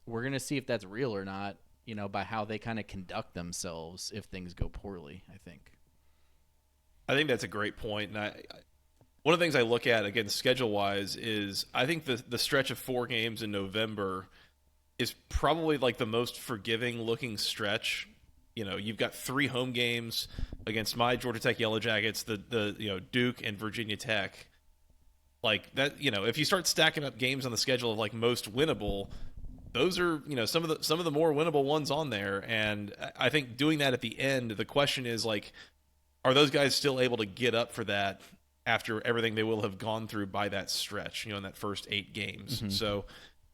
we're gonna see if that's real or not, by how they kind of conduct themselves if things go poorly. I think that's a great point, and one of the things I look at, again, schedule-wise, is I think the stretch of 4 games in November is probably like the most forgiving-looking stretch. You've got 3 home games against my Georgia Tech Yellow Jackets, the Duke and Virginia Tech. Like that, if you start stacking up games on the schedule of like most winnable, those are, some of the more winnable ones on there. And I think doing that at the end, the question is, like, are those guys still able to get up for that after everything they will have gone through by that stretch, in that first 8 games? Mm-hmm. So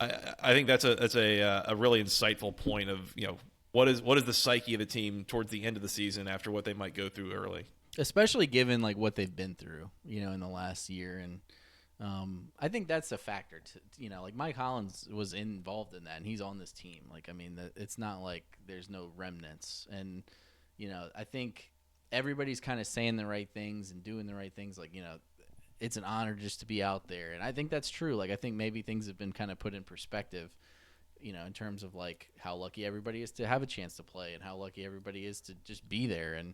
I think that's a really insightful point of, what is the psyche of the team towards the end of the season after what they might go through early, especially given like what they've been through, in the last year. And I think that's a factor to, like, Mike Hollins was involved in that, and he's on this team. Like, I mean, it's not like there's no remnants, and I think everybody's kind of saying the right things and doing the right things. Like, it's an honor just to be out there, and I think that's true. Like, I think maybe things have been kind of put in perspective, in terms of like how lucky everybody is to have a chance to play, and how lucky everybody is to just be there, and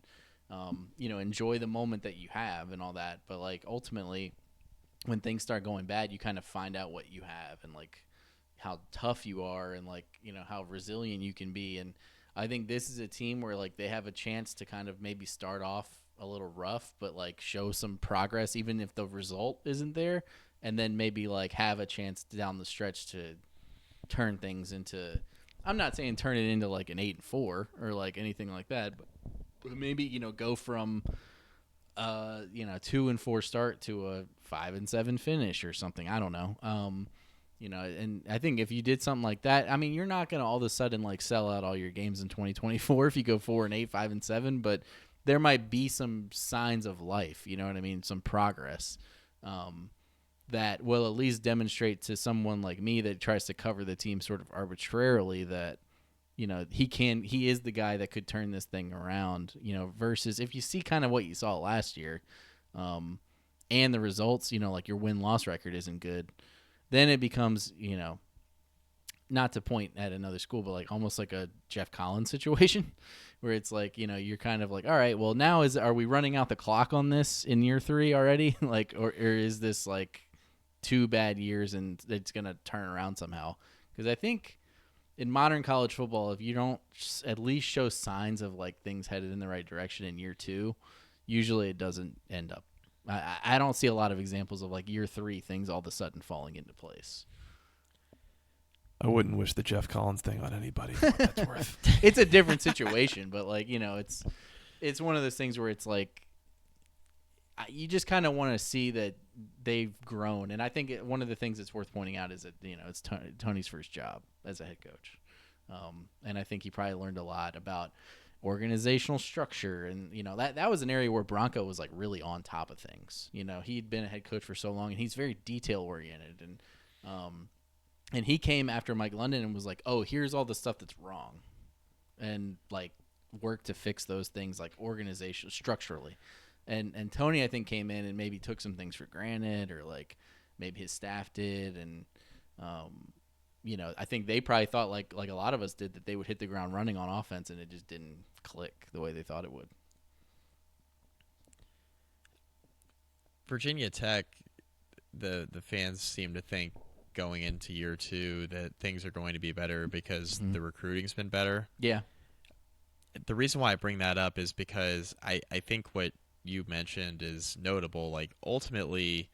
enjoy the moment that you have and all that. But like, ultimately, when things start going bad, you kind of find out what you have, and like how tough you are, and like, how resilient you can be. And I think this is a team where like they have a chance to kind of maybe start off a little rough, but like show some progress even if the result isn't there, and then maybe like have a chance down the stretch to turn things into, I'm not saying turn it into like an 8-4 or like anything like that, but maybe, go from 2-4 start to a 5-7 finish or something. I don't know. And I think if you did something like that, I mean, you're not going to all of a sudden like sell out all your games in 2024 if you go 4-8, 5-7, but there might be some signs of life, you know what I mean? Some progress, that will at least demonstrate to someone like me that tries to cover the team sort of arbitrarily that, he is the guy that could turn this thing around, versus if you see kind of what you saw last year, and the results, like your win-loss record isn't good, then it becomes, not to point at another school, but like almost like a Jeff Collins situation where it's like, you're kind of like, all right, well now are we running out the clock on this in year 3 already? Like, or is this like 2 bad years and it's going to turn around somehow? Because I think in modern college football, if you don't at least show signs of like things headed in the right direction in year 2, usually it doesn't end up. I don't see a lot of examples of like year 3 things all of a sudden falling into place. I wouldn't wish the Jeff Collins thing on anybody for what that's worth. It's a different situation, but like, it's one of those things where it's like you just kind of want to see that they've grown. And I think one of the things that's worth pointing out is that, it's Tony's first job as a head coach. And I think he probably learned a lot about organizational structure. And, that was an area where Bronco was like really on top of things. He'd been a head coach for so long and he's very detail oriented. And he came after Mike London and was like, oh, here's all the stuff that's wrong. And like work to fix those things like organization structurally. And Tony, I think, came in and maybe took some things for granted, or like maybe his staff did. And, I think they probably thought like a lot of us did that they would hit the ground running on offense, and it just didn't click the way they thought it would. Virginia Tech, the fans seem to think going into year 2 that things are going to be better because the recruiting's been better. Yeah. The reason why I bring that up is because I think what you mentioned is notable. Like, ultimately,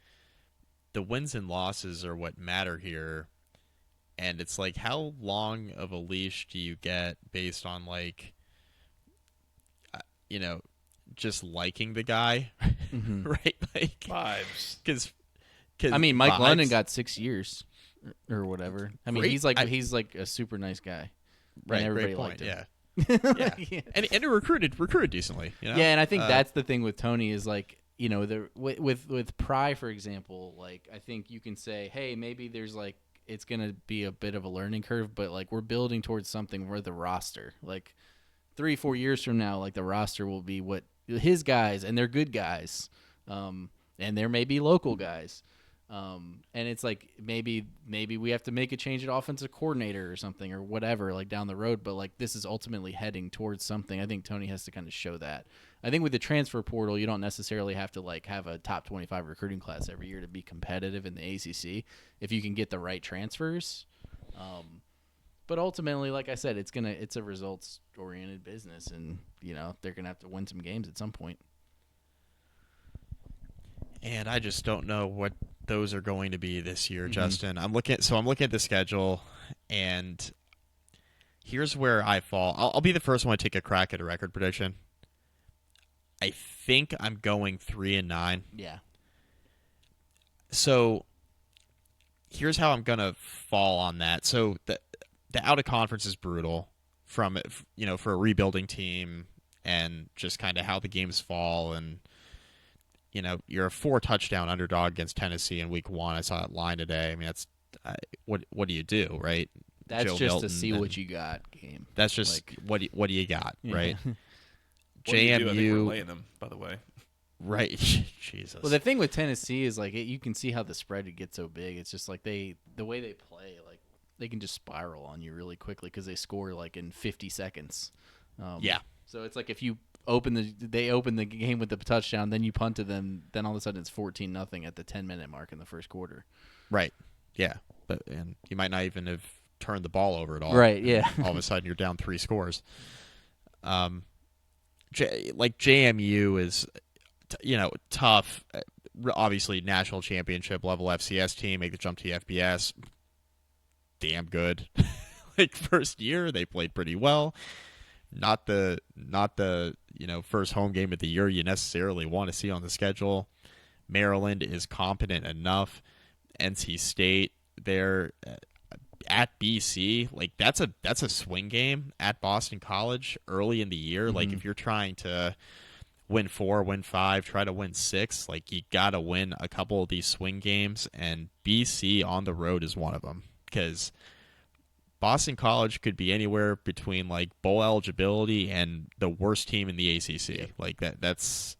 the wins and losses are what matter here. And it's like, how long of a leash do you get based on, like, just liking the guy, right? Like, vibes. Because I mean, Mike vibes. London got 6 years or whatever. I mean, Great. he's like a super nice guy. Right, and everybody great point, liked him. yeah. Yeah. And he recruited decently. Yeah, and I think that's the thing with Tony is like, with Pry, for example, like I think you can say, hey, maybe there's like it's gonna be a bit of a learning curve, but like we're building towards something where the roster, like 3-4 years from now, like the roster will be what his guys, and they're good guys, and there may be local guys. And it's like maybe we have to make a change at offensive coordinator or something or whatever, like down the road. But like this is ultimately heading towards something. I think Tony has to kind of show that. I think with the transfer portal, you don't necessarily have to like have a top 25 recruiting class every year to be competitive in the ACC if you can get the right transfers. But ultimately, like I said, it's a results oriented business, and they're gonna have to win some games at some point. And I just don't know what those are going to be this year, Justin. I'm looking at the schedule, and here's where I fall. I'll be the first one to take a crack at a record prediction. I think I'm going 3-9. Yeah. So here's how I'm gonna fall on that. So the out of conference is brutal for a rebuilding team, and just kind of how the games fall. And you're a 4-touchdown underdog against Tennessee in week 1. I saw that line today. I mean, that's what do you do, right? That's Joe just Milton, to see what you got game. That's just what do you got, right? What do you do? I think JMU, we're laying them, by the way. right? Jesus. Well, the thing with Tennessee is like you can see how the spread would get so big. It's just like the way they play, like they can just spiral on you really quickly because they score like in 50 seconds. Yeah. So it's like if you open the game with the touchdown, then you punt to them, then all of a sudden it's 14-0 at the 10-minute mark in the first quarter. Right. Yeah. And you might not even have turned the ball over at all. Right. Yeah. All of a sudden you're down 3 scores. JMU is, tough. Obviously, national championship level FCS team, make the jump to the FBS. Damn good. Like first year, they played pretty well. Not the first home game of the year you necessarily want to see on the schedule. Maryland is competent enough. NC State, they're at BC. Like that's a swing game at Boston College early in the year. Mm-hmm. Like if you're trying to win 4, win 5, try to win 6, like you got to win a couple of these swing games, and BC on the road is one of them, because Boston College could be anywhere between like bowl eligibility and the worst team in the ACC. Yep. Like that's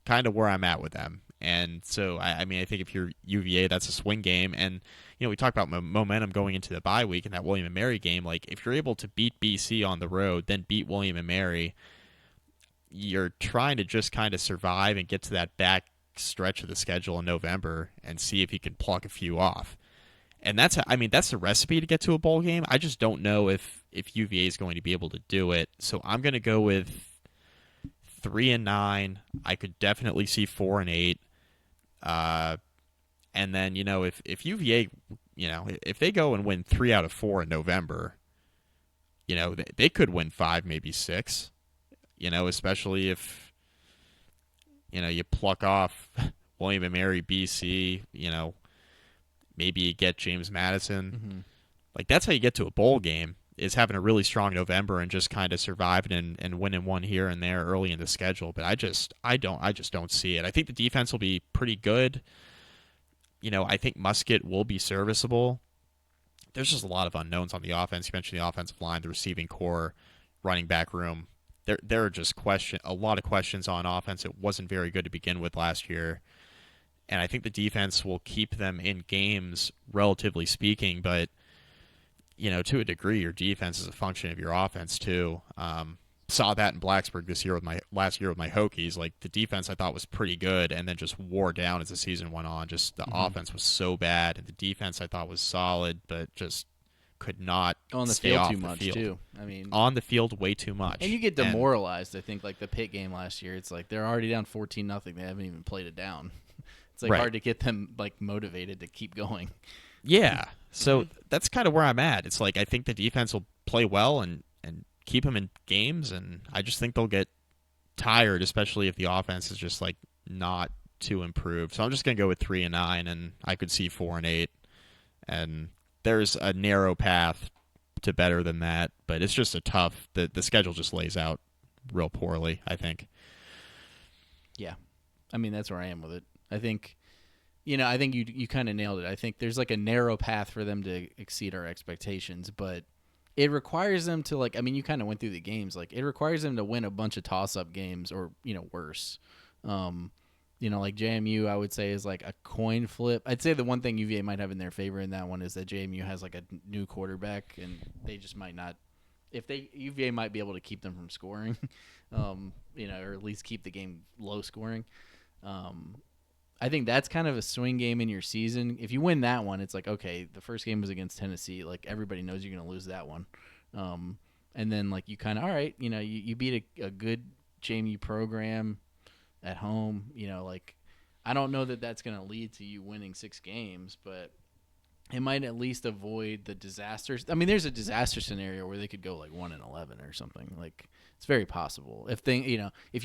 kind of where I'm at with them. And so, I mean, I think if you're UVA, that's a swing game. And, we talked about momentum going into the bye week and that William & Mary game. Like, if you're able to beat BC on the road, then beat William & Mary, you're trying to just kind of survive and get to that back stretch of the schedule in November and see if you can pluck a few off. And that's the recipe to get to a bowl game. I just don't know if UVA is going to be able to do it. So I'm going to go with 3-9. I could definitely see 4-8. And then, if UVA, if they go and win 3 out of 4 in November, they could win 5, maybe 6, especially if, you pluck off William & Mary, BC, maybe you get James Madison. Mm-hmm. Like, that's how you get to a bowl game, is having a really strong November and just kind of surviving and winning one here and there early in the schedule. But I just don't see it. I think the defense will be pretty good. I think Muskett will be serviceable. There's just a lot of unknowns on the offense. You mentioned the offensive line, the receiving core, running back room. There are just a lot of questions on offense. It wasn't very good to begin with last year. And I think the defense will keep them in games, relatively speaking, but to a degree, your defense is a function of your offense too. Saw that in Blacksburg last year with my Hokies. Like, the defense I thought was pretty good, and then just wore down as the season went on. Just the offense was so bad, and the defense I thought was solid, but just could not on the stay field off too the much field. too. I mean, on the field way too much, and you get demoralized. I think like the Pitt game last year. It's like they're already down 14-0. They haven't even played it down. It's like hard to get them like motivated to keep going. Yeah. So that's kind of where I'm at. It's like I think the defense will play well and keep them in games, and I just think they'll get tired, especially if the offense is just like not too improved. So I'm just gonna go with 3-9, and I could see 4-8. And there's a narrow path to better than that, but it's just the schedule just lays out real poorly, I think. Yeah. I mean, that's where I am with it. I think you kind of nailed it. I think there's like a narrow path for them to exceed our expectations, but it requires them to you kind of went through the games. Like, it requires them to win a bunch of toss-up games or, worse. Like JMU, I would say, is like a coin flip. I'd say the one thing UVA might have in their favor in that one is that JMU has like a new quarterback, and they just might not. UVA might be able to keep them from scoring, or at least keep the game low scoring. I think that's kind of a swing game in your season. If you win that one, it's like, okay, the first game was against Tennessee. Like, everybody knows you're going to lose that one. And then, like, you kind of, all right, you beat a good JMU program at home. Like, I don't know that that's going to lead to you winning 6 games, but it might at least avoid the disasters. I mean, there's a disaster scenario where they could go, like, 1-11 or something. Like, it's very possible. If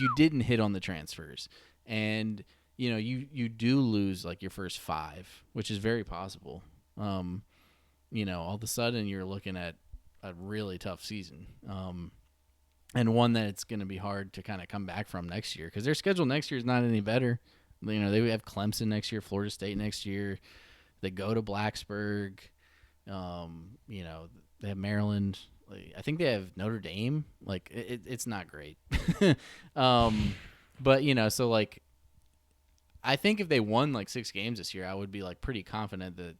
you didn't hit on the transfers and – you do lose like your first 5, which is very possible. All of a sudden you're looking at a really tough season, and one that it's going to be hard to kind of come back from next year because their schedule next year is not any better. They have Clemson next year, Florida State next year. They go to Blacksburg. They have Maryland. I think they have Notre Dame. Like, it's not great. But so like. I think if they won like 6 games this year, I would be like pretty confident that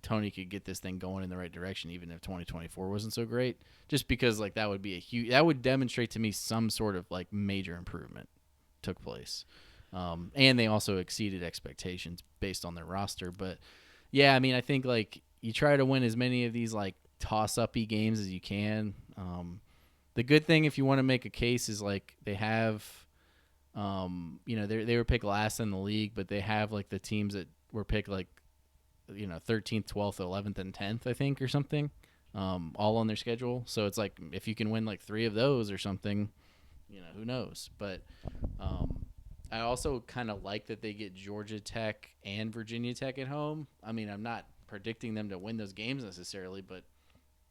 Tony could get this thing going in the right direction, even if 2024 wasn't so great. Just because like that would be that would demonstrate to me some sort of like major improvement took place, and they also exceeded expectations based on their roster. But yeah, I mean, I think like you try to win as many of these like toss-uppy games as you can. The good thing if you want to make a case is like they have. They were picked last in the league, but they have like the teams that were picked like, 13th, 12th, 11th, and 10th, I think, or something, all on their schedule. So it's like if you can win like 3 of those or something, who knows? But I also kind of like that they get Georgia Tech and Virginia Tech at home. I mean, I'm not predicting them to win those games necessarily, but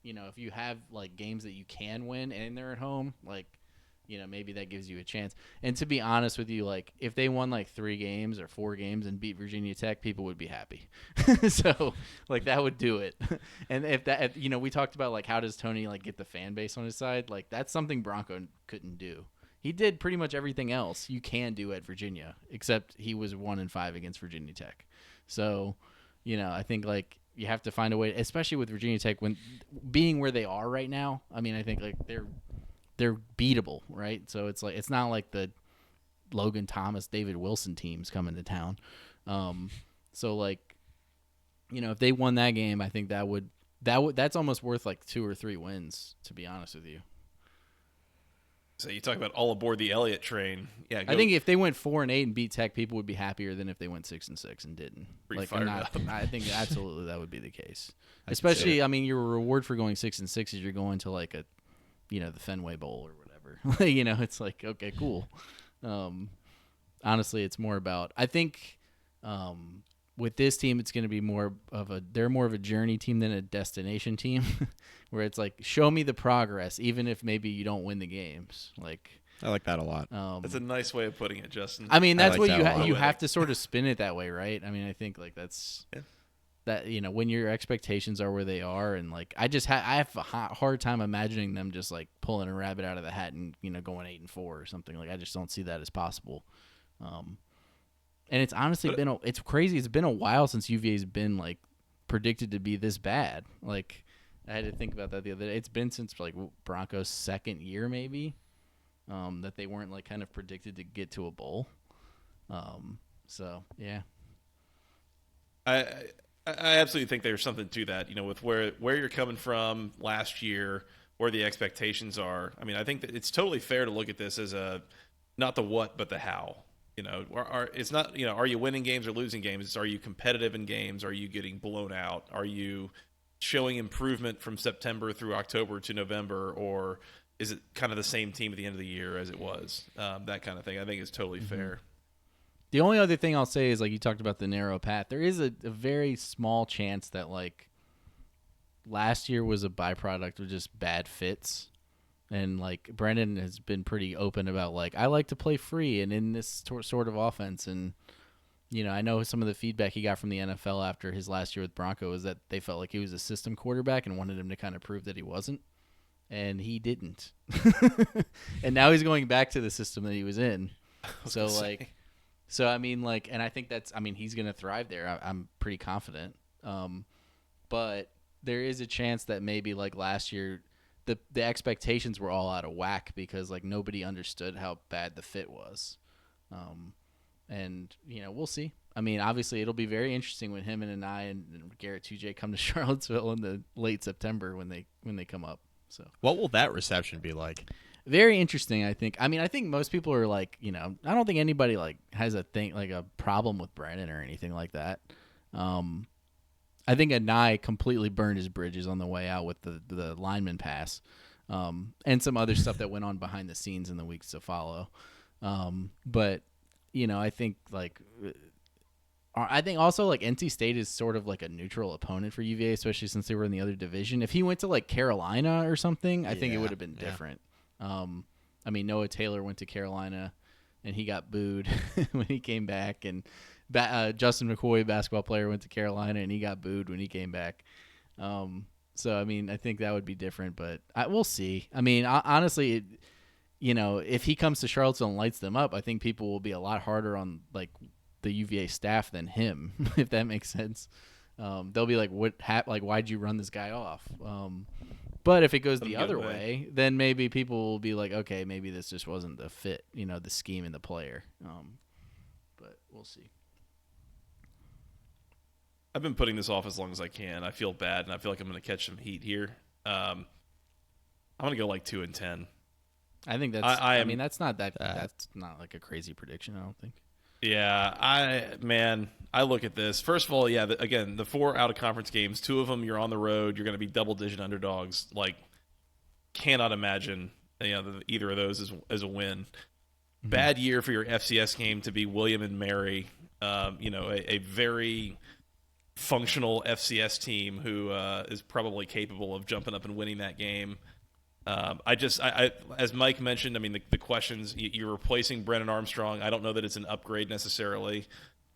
if you have like games that you can win and they're at home, like. Maybe that gives you a chance. And to be honest with you, like if they won like 3 games or 4 games and beat Virginia Tech, people would be happy. So like that would do it. And if we talked about like how does Tony like get the fan base on his side? Like that's something Bronco couldn't do. He did pretty much everything else you can do at Virginia, except he was 1-5 against Virginia Tech. So, I think like you have to find a way, especially with Virginia Tech, when being where they are right now. I mean, I think like they're beatable, right? So it's not like the Logan Thomas, David Wilson teams coming to town. So like, if they won that game, I think that's almost worth like 2 or 3 wins, to be honest with you. So you talk about all aboard the Elliott train. Yeah, I think if they went 4-8 and beat Tech, people would be happier than if they went 6-6 and didn't. Pretty fired up. I think absolutely that would be the case. Especially, I mean, your reward for going 6-6 is you're going to like a, the Fenway Bowl or whatever. It's like, okay, cool. Honestly, it's more about, I think, with this team, it's going to be they're more of a journey team than a destination team, where it's like, show me the progress, even if maybe you don't win the games. Like, I like that a lot. That's a nice way of putting it, Justin. I mean, that's like what that you have to sort of spin it that way, right? I mean, I think like that's that when your expectations are where they are, and like I have a hard time imagining them just like pulling a rabbit out of the hat and going 8-4 or something. Like I just don't see that as possible. And it's honestly it's crazy. It's been a while since UVA's been like predicted to be this bad. Like I had to think about that the other day. It's been since like Broncos' second year maybe that they weren't like kind of predicted to get to a bowl. So yeah, I absolutely think there's something to that. With where you're coming from last year, where the expectations are. I mean, I think that it's totally fair to look at this as not the what but the how. It's not, are you winning games or losing games? It's, are you competitive in games? Are you getting blown out? Are you showing improvement from September through October to November? Or is it kind of the same team at the end of the year as it was? That kind of thing I think is totally fair. The only other thing I'll say is, like you talked about the narrow path, there is a very small chance that like last year was a byproduct of just bad fits. And, like, Brennan has been pretty open about, like, I like to play free and in this sort of offense. And, I know some of the feedback he got from the NFL after his last year with Bronco is that they felt like he was a system quarterback and wanted him to kind of prove that he wasn't. And he didn't. And now he's going back to the system that he was in. So, like, I mean, like, and I think he's going to thrive there. I'm pretty confident. But there is a chance that maybe, like, last year – the expectations were all out of whack because like nobody understood how bad the fit was. And we'll see. I mean, obviously it'll be very interesting when him and I and Garrett 2J come to Charlottesville in the late September when they come up. So what will that reception be like? Very interesting, I think. I mean, I think most people are like, I don't think anybody like has a problem with Brennan or anything like that. I think Anai completely burned his bridges on the way out with the lineman pass, and some other stuff that went on behind the scenes in the weeks to follow. But I think also like NC State is sort of like a neutral opponent for UVA, especially since they were in the other division. If he went to like Carolina or something, I think it would have been different. I mean, Noah Taylor went to Carolina and he got booed when he came back, and Justin McCoy, basketball player, went to Carolina and he got booed when he came back. So, I mean, I think that would be different, but we'll see. I mean, honestly, if he comes to Charlottesville and lights them up, I think people will be a lot harder on like the UVA staff than him, if that makes sense. They'll be like, why'd you run this guy off? But if it goes the other way, then maybe people will be like, okay, maybe this just wasn't the fit, the scheme and the player. But we'll see. I've been putting this off as long as I can. I feel bad, and I feel like I'm going to catch some heat here. I'm going to go like 2-10. I think that's. I mean, that's not that. That's not like a crazy prediction. I don't think. Yeah, I look at this. First of all, again, the 4 out of conference games, 2 of them you're on the road. You're going to be double-digit underdogs. Like, cannot imagine either of those as a win. Mm-hmm. Bad year for your FCS game to be William and Mary. A very functional FCS team who is probably capable of jumping up and winning that game. As Mike mentioned, I mean, the questions, you're replacing Brennan Armstrong. I don't know that it's an upgrade necessarily.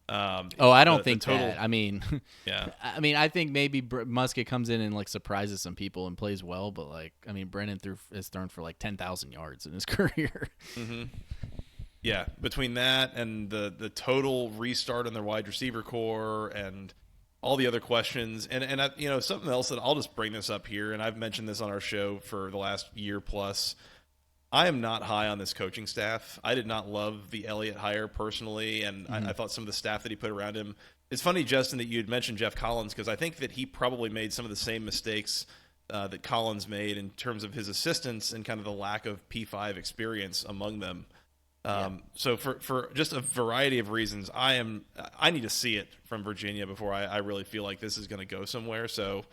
I don't think total, that. I mean, yeah. I think maybe Muskett comes in and like surprises some people and plays well, but like, I mean, Brennan has thrown for like 10,000 yards in his career. Mm-hmm. Yeah, between that and the total restart on their wide receiver core and all the other questions, and I, something else that I'll just bring this up here, and I've mentioned this on our show for the last year plus. I am not high on this coaching staff. I did not love the Elliott hire personally, and I thought some of the staff that he put around him. It's funny, Justin, that you had mentioned Jeff Collins, because I think that he probably made some of the same mistakes that Collins made in terms of his assistants and kind of the lack of P5 experience among them. So for just a variety of reasons, I need to see it from Virginia before I really feel like this is going to go somewhere. So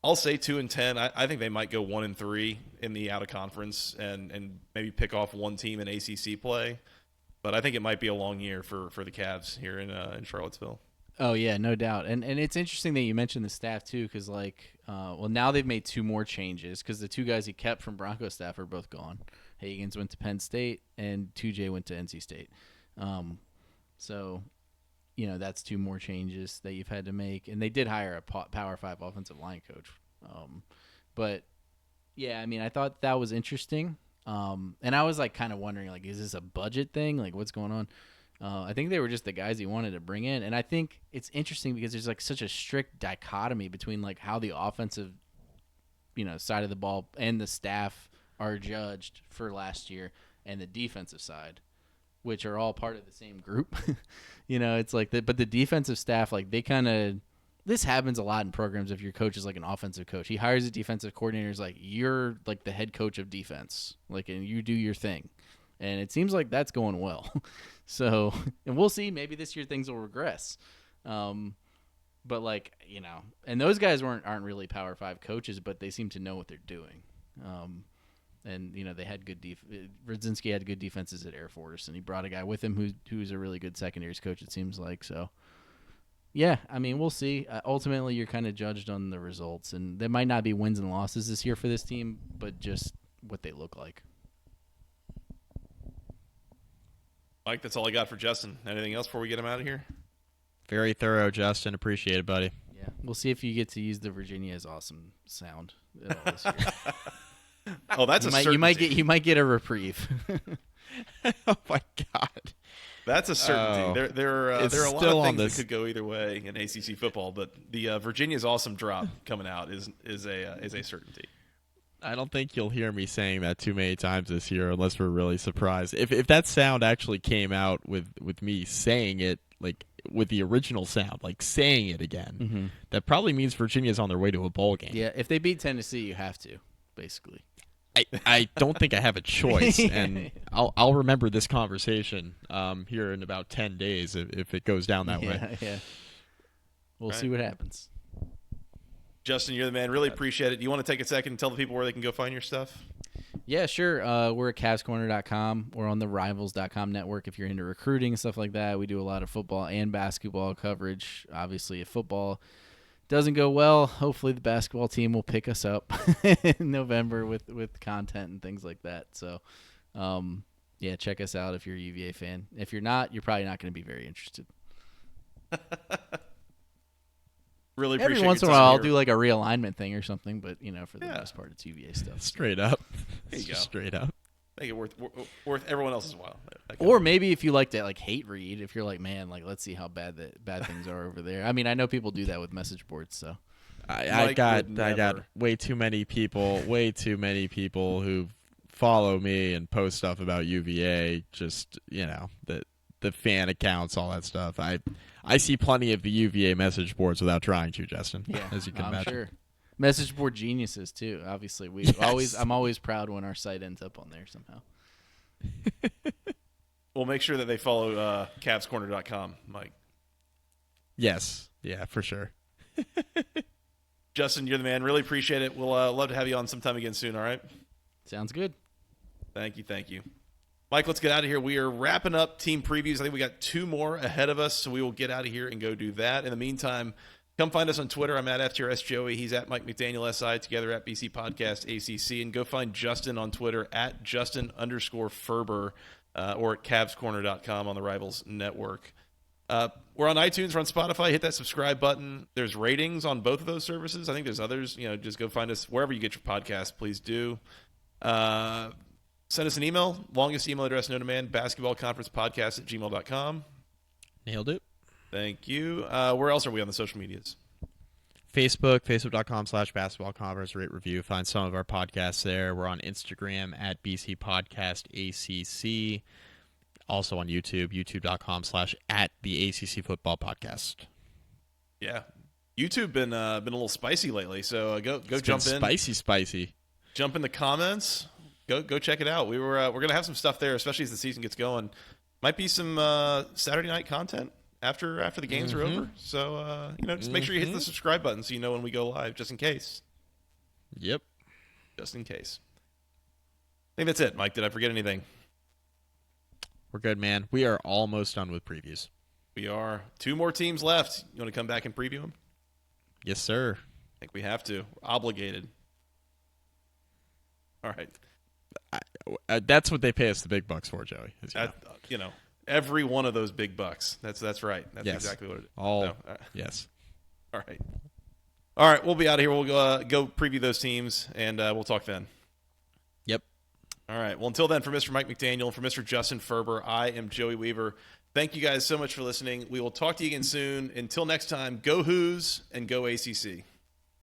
I'll say 2-10. I think they might go 1-3 in the out of conference and maybe pick off one team in ACC play. But I think it might be a long year for the Cavs here in Charlottesville. Oh yeah, no doubt. And it's interesting that you mentioned the staff too, because now they've made 2 more changes because the 2 guys he kept from Broncos staff are both gone. Hagans went to Penn State and 2J went to NC State. So that's 2 more changes that you've had to make. And they did hire a Power 5 offensive line coach. But, yeah, I mean, I thought that was interesting. And I was, like, kind of wondering, like, is this a budget thing? Like, what's going on? I think they were just the guys he wanted to bring in. And I think it's interesting because there's, like, such a strict dichotomy between, like, how the offensive, side of the ball and the staff are judged for last year and the defensive side, which are all part of the same group. It's like but the defensive staff, like they kind of, this happens a lot in programs. If your coach is like an offensive coach, he hires a defensive coordinator, is like, you're like the head coach of defense, like, and you do your thing. And it seems like that's going well. So, and we'll see, maybe this year things will regress. But like, and those guys aren't really Power 5 coaches, but they seem to know what they're doing. And they had good Radzinski had good defenses at Air Force, and he brought a guy with him who's a really good secondaries coach, it seems like. So, yeah, I mean, we'll see. Ultimately, you're kind of judged on the results, and there might not be wins and losses this year for this team, but just what they look like. Mike, that's all I got for Justin. Anything else before we get him out of here? Very thorough, Justin. Appreciate it, buddy. Yeah, we'll see if you get to use the Virginia is awesome sound at all this year. Oh, that's certainty. You might get a reprieve. Oh my God, that's a certainty. There are a lot of things that could go either way in ACC football, but the Virginia's awesome drop coming out is a certainty. I don't think you'll hear me saying that too many times this year, unless we're really surprised. If that sound actually came out with me saying it, like with the original sound, like saying it again, that probably means Virginia's on their way to a bowl game. Yeah, if they beat Tennessee, you have to, basically. I don't think I have a choice, and I'll remember this conversation here in about 10 days if it goes down that way. Yeah. We'll see what happens. Justin, you're the man. Really appreciate it. Do you want to take a second and tell the people where they can go find your stuff? Yeah, sure. We're at CavsCorner.com. We're on the Rivals.com network if you're into recruiting and stuff like that. We do a lot of football and basketball coverage. Obviously, if football doesn't go well, hopefully the basketball team will pick us up in November with content and things like that. So, yeah, check us out if you're a UVA fan. If you're not, you're probably not going to be very interested. Really appreciate it. Every once in a while, I'll do like a realignment thing or something, but for the most part, it's UVA stuff. Straight up. There you go. Straight up. Make it worth everyone else's while. Or maybe if you like to like hate read, if you're like, man, like let's see how bad things are over there. I mean, I know people do that with message boards, so. I got way too many people who follow me and post stuff about UVA, just the fan accounts, all that stuff. I see plenty of the UVA message boards without trying to, Justin. Yeah, as you can imagine. Sure. Message board geniuses too. Obviously, I'm always proud when our site ends up on there somehow. We'll make sure that they follow CavsCorner.com, Mike. Yes, yeah, for sure. Justin, you're the man. Really appreciate it. We'll love to have you on sometime again soon. All right. Sounds good. Thank you. Mike, let's get out of here. We are wrapping up team previews. I think we got 2 more ahead of us, so we will get out of here and go do that. In the meantime, come find us on Twitter. I'm at FTRSJoey. He's at Mike McDaniel SI, together at BC Podcast ACC. And go find Justin on Twitter at Justin_Ferber or at CavsCorner.com on the Rivals Network. We're on iTunes, we're on Spotify. Hit that subscribe button. There's ratings on both of those services. I think there's others. Just go find us wherever you get your podcast. Please do. Send us an email. Longest email address known to man, basketballconferencepodcast@gmail.com. Nailed it. Thank you. Where else are we on the social medias? Facebook.com/basketballconference. Rate, review. Find some of our podcasts there. We're on Instagram @BC Podcast ACC. Also on YouTube, youtube.com/@the ACC Football Podcast. Yeah, YouTube been a little spicy lately, so go jump in. Spicy. Jump in the comments. Go check it out. We're gonna have some stuff there, especially as the season gets going. Might be some Saturday night content after the games are over. So just make sure you hit the subscribe button so you know when we go live, just in case. Yep. Just in case. I think that's it, Mike. Did I forget anything? We're good, man. We are almost done with previews. We are. 2 more teams left. You want to come back and preview them? Yes, sir. I think we have to. Obligated. All right. That's what they pay us the big bucks for, Joey. Every one of those big bucks. That's right. That's exactly what it is. Yes. All right. We'll be out of here. We'll go preview those teams, and we'll talk then. Yep. All right. Well, until then, for Mr. Mike McDaniel and for Mr. Justin Ferber, I am Joey Weaver. Thank you guys so much for listening. We will talk to you again soon. Until next time, go Hoos and go ACC.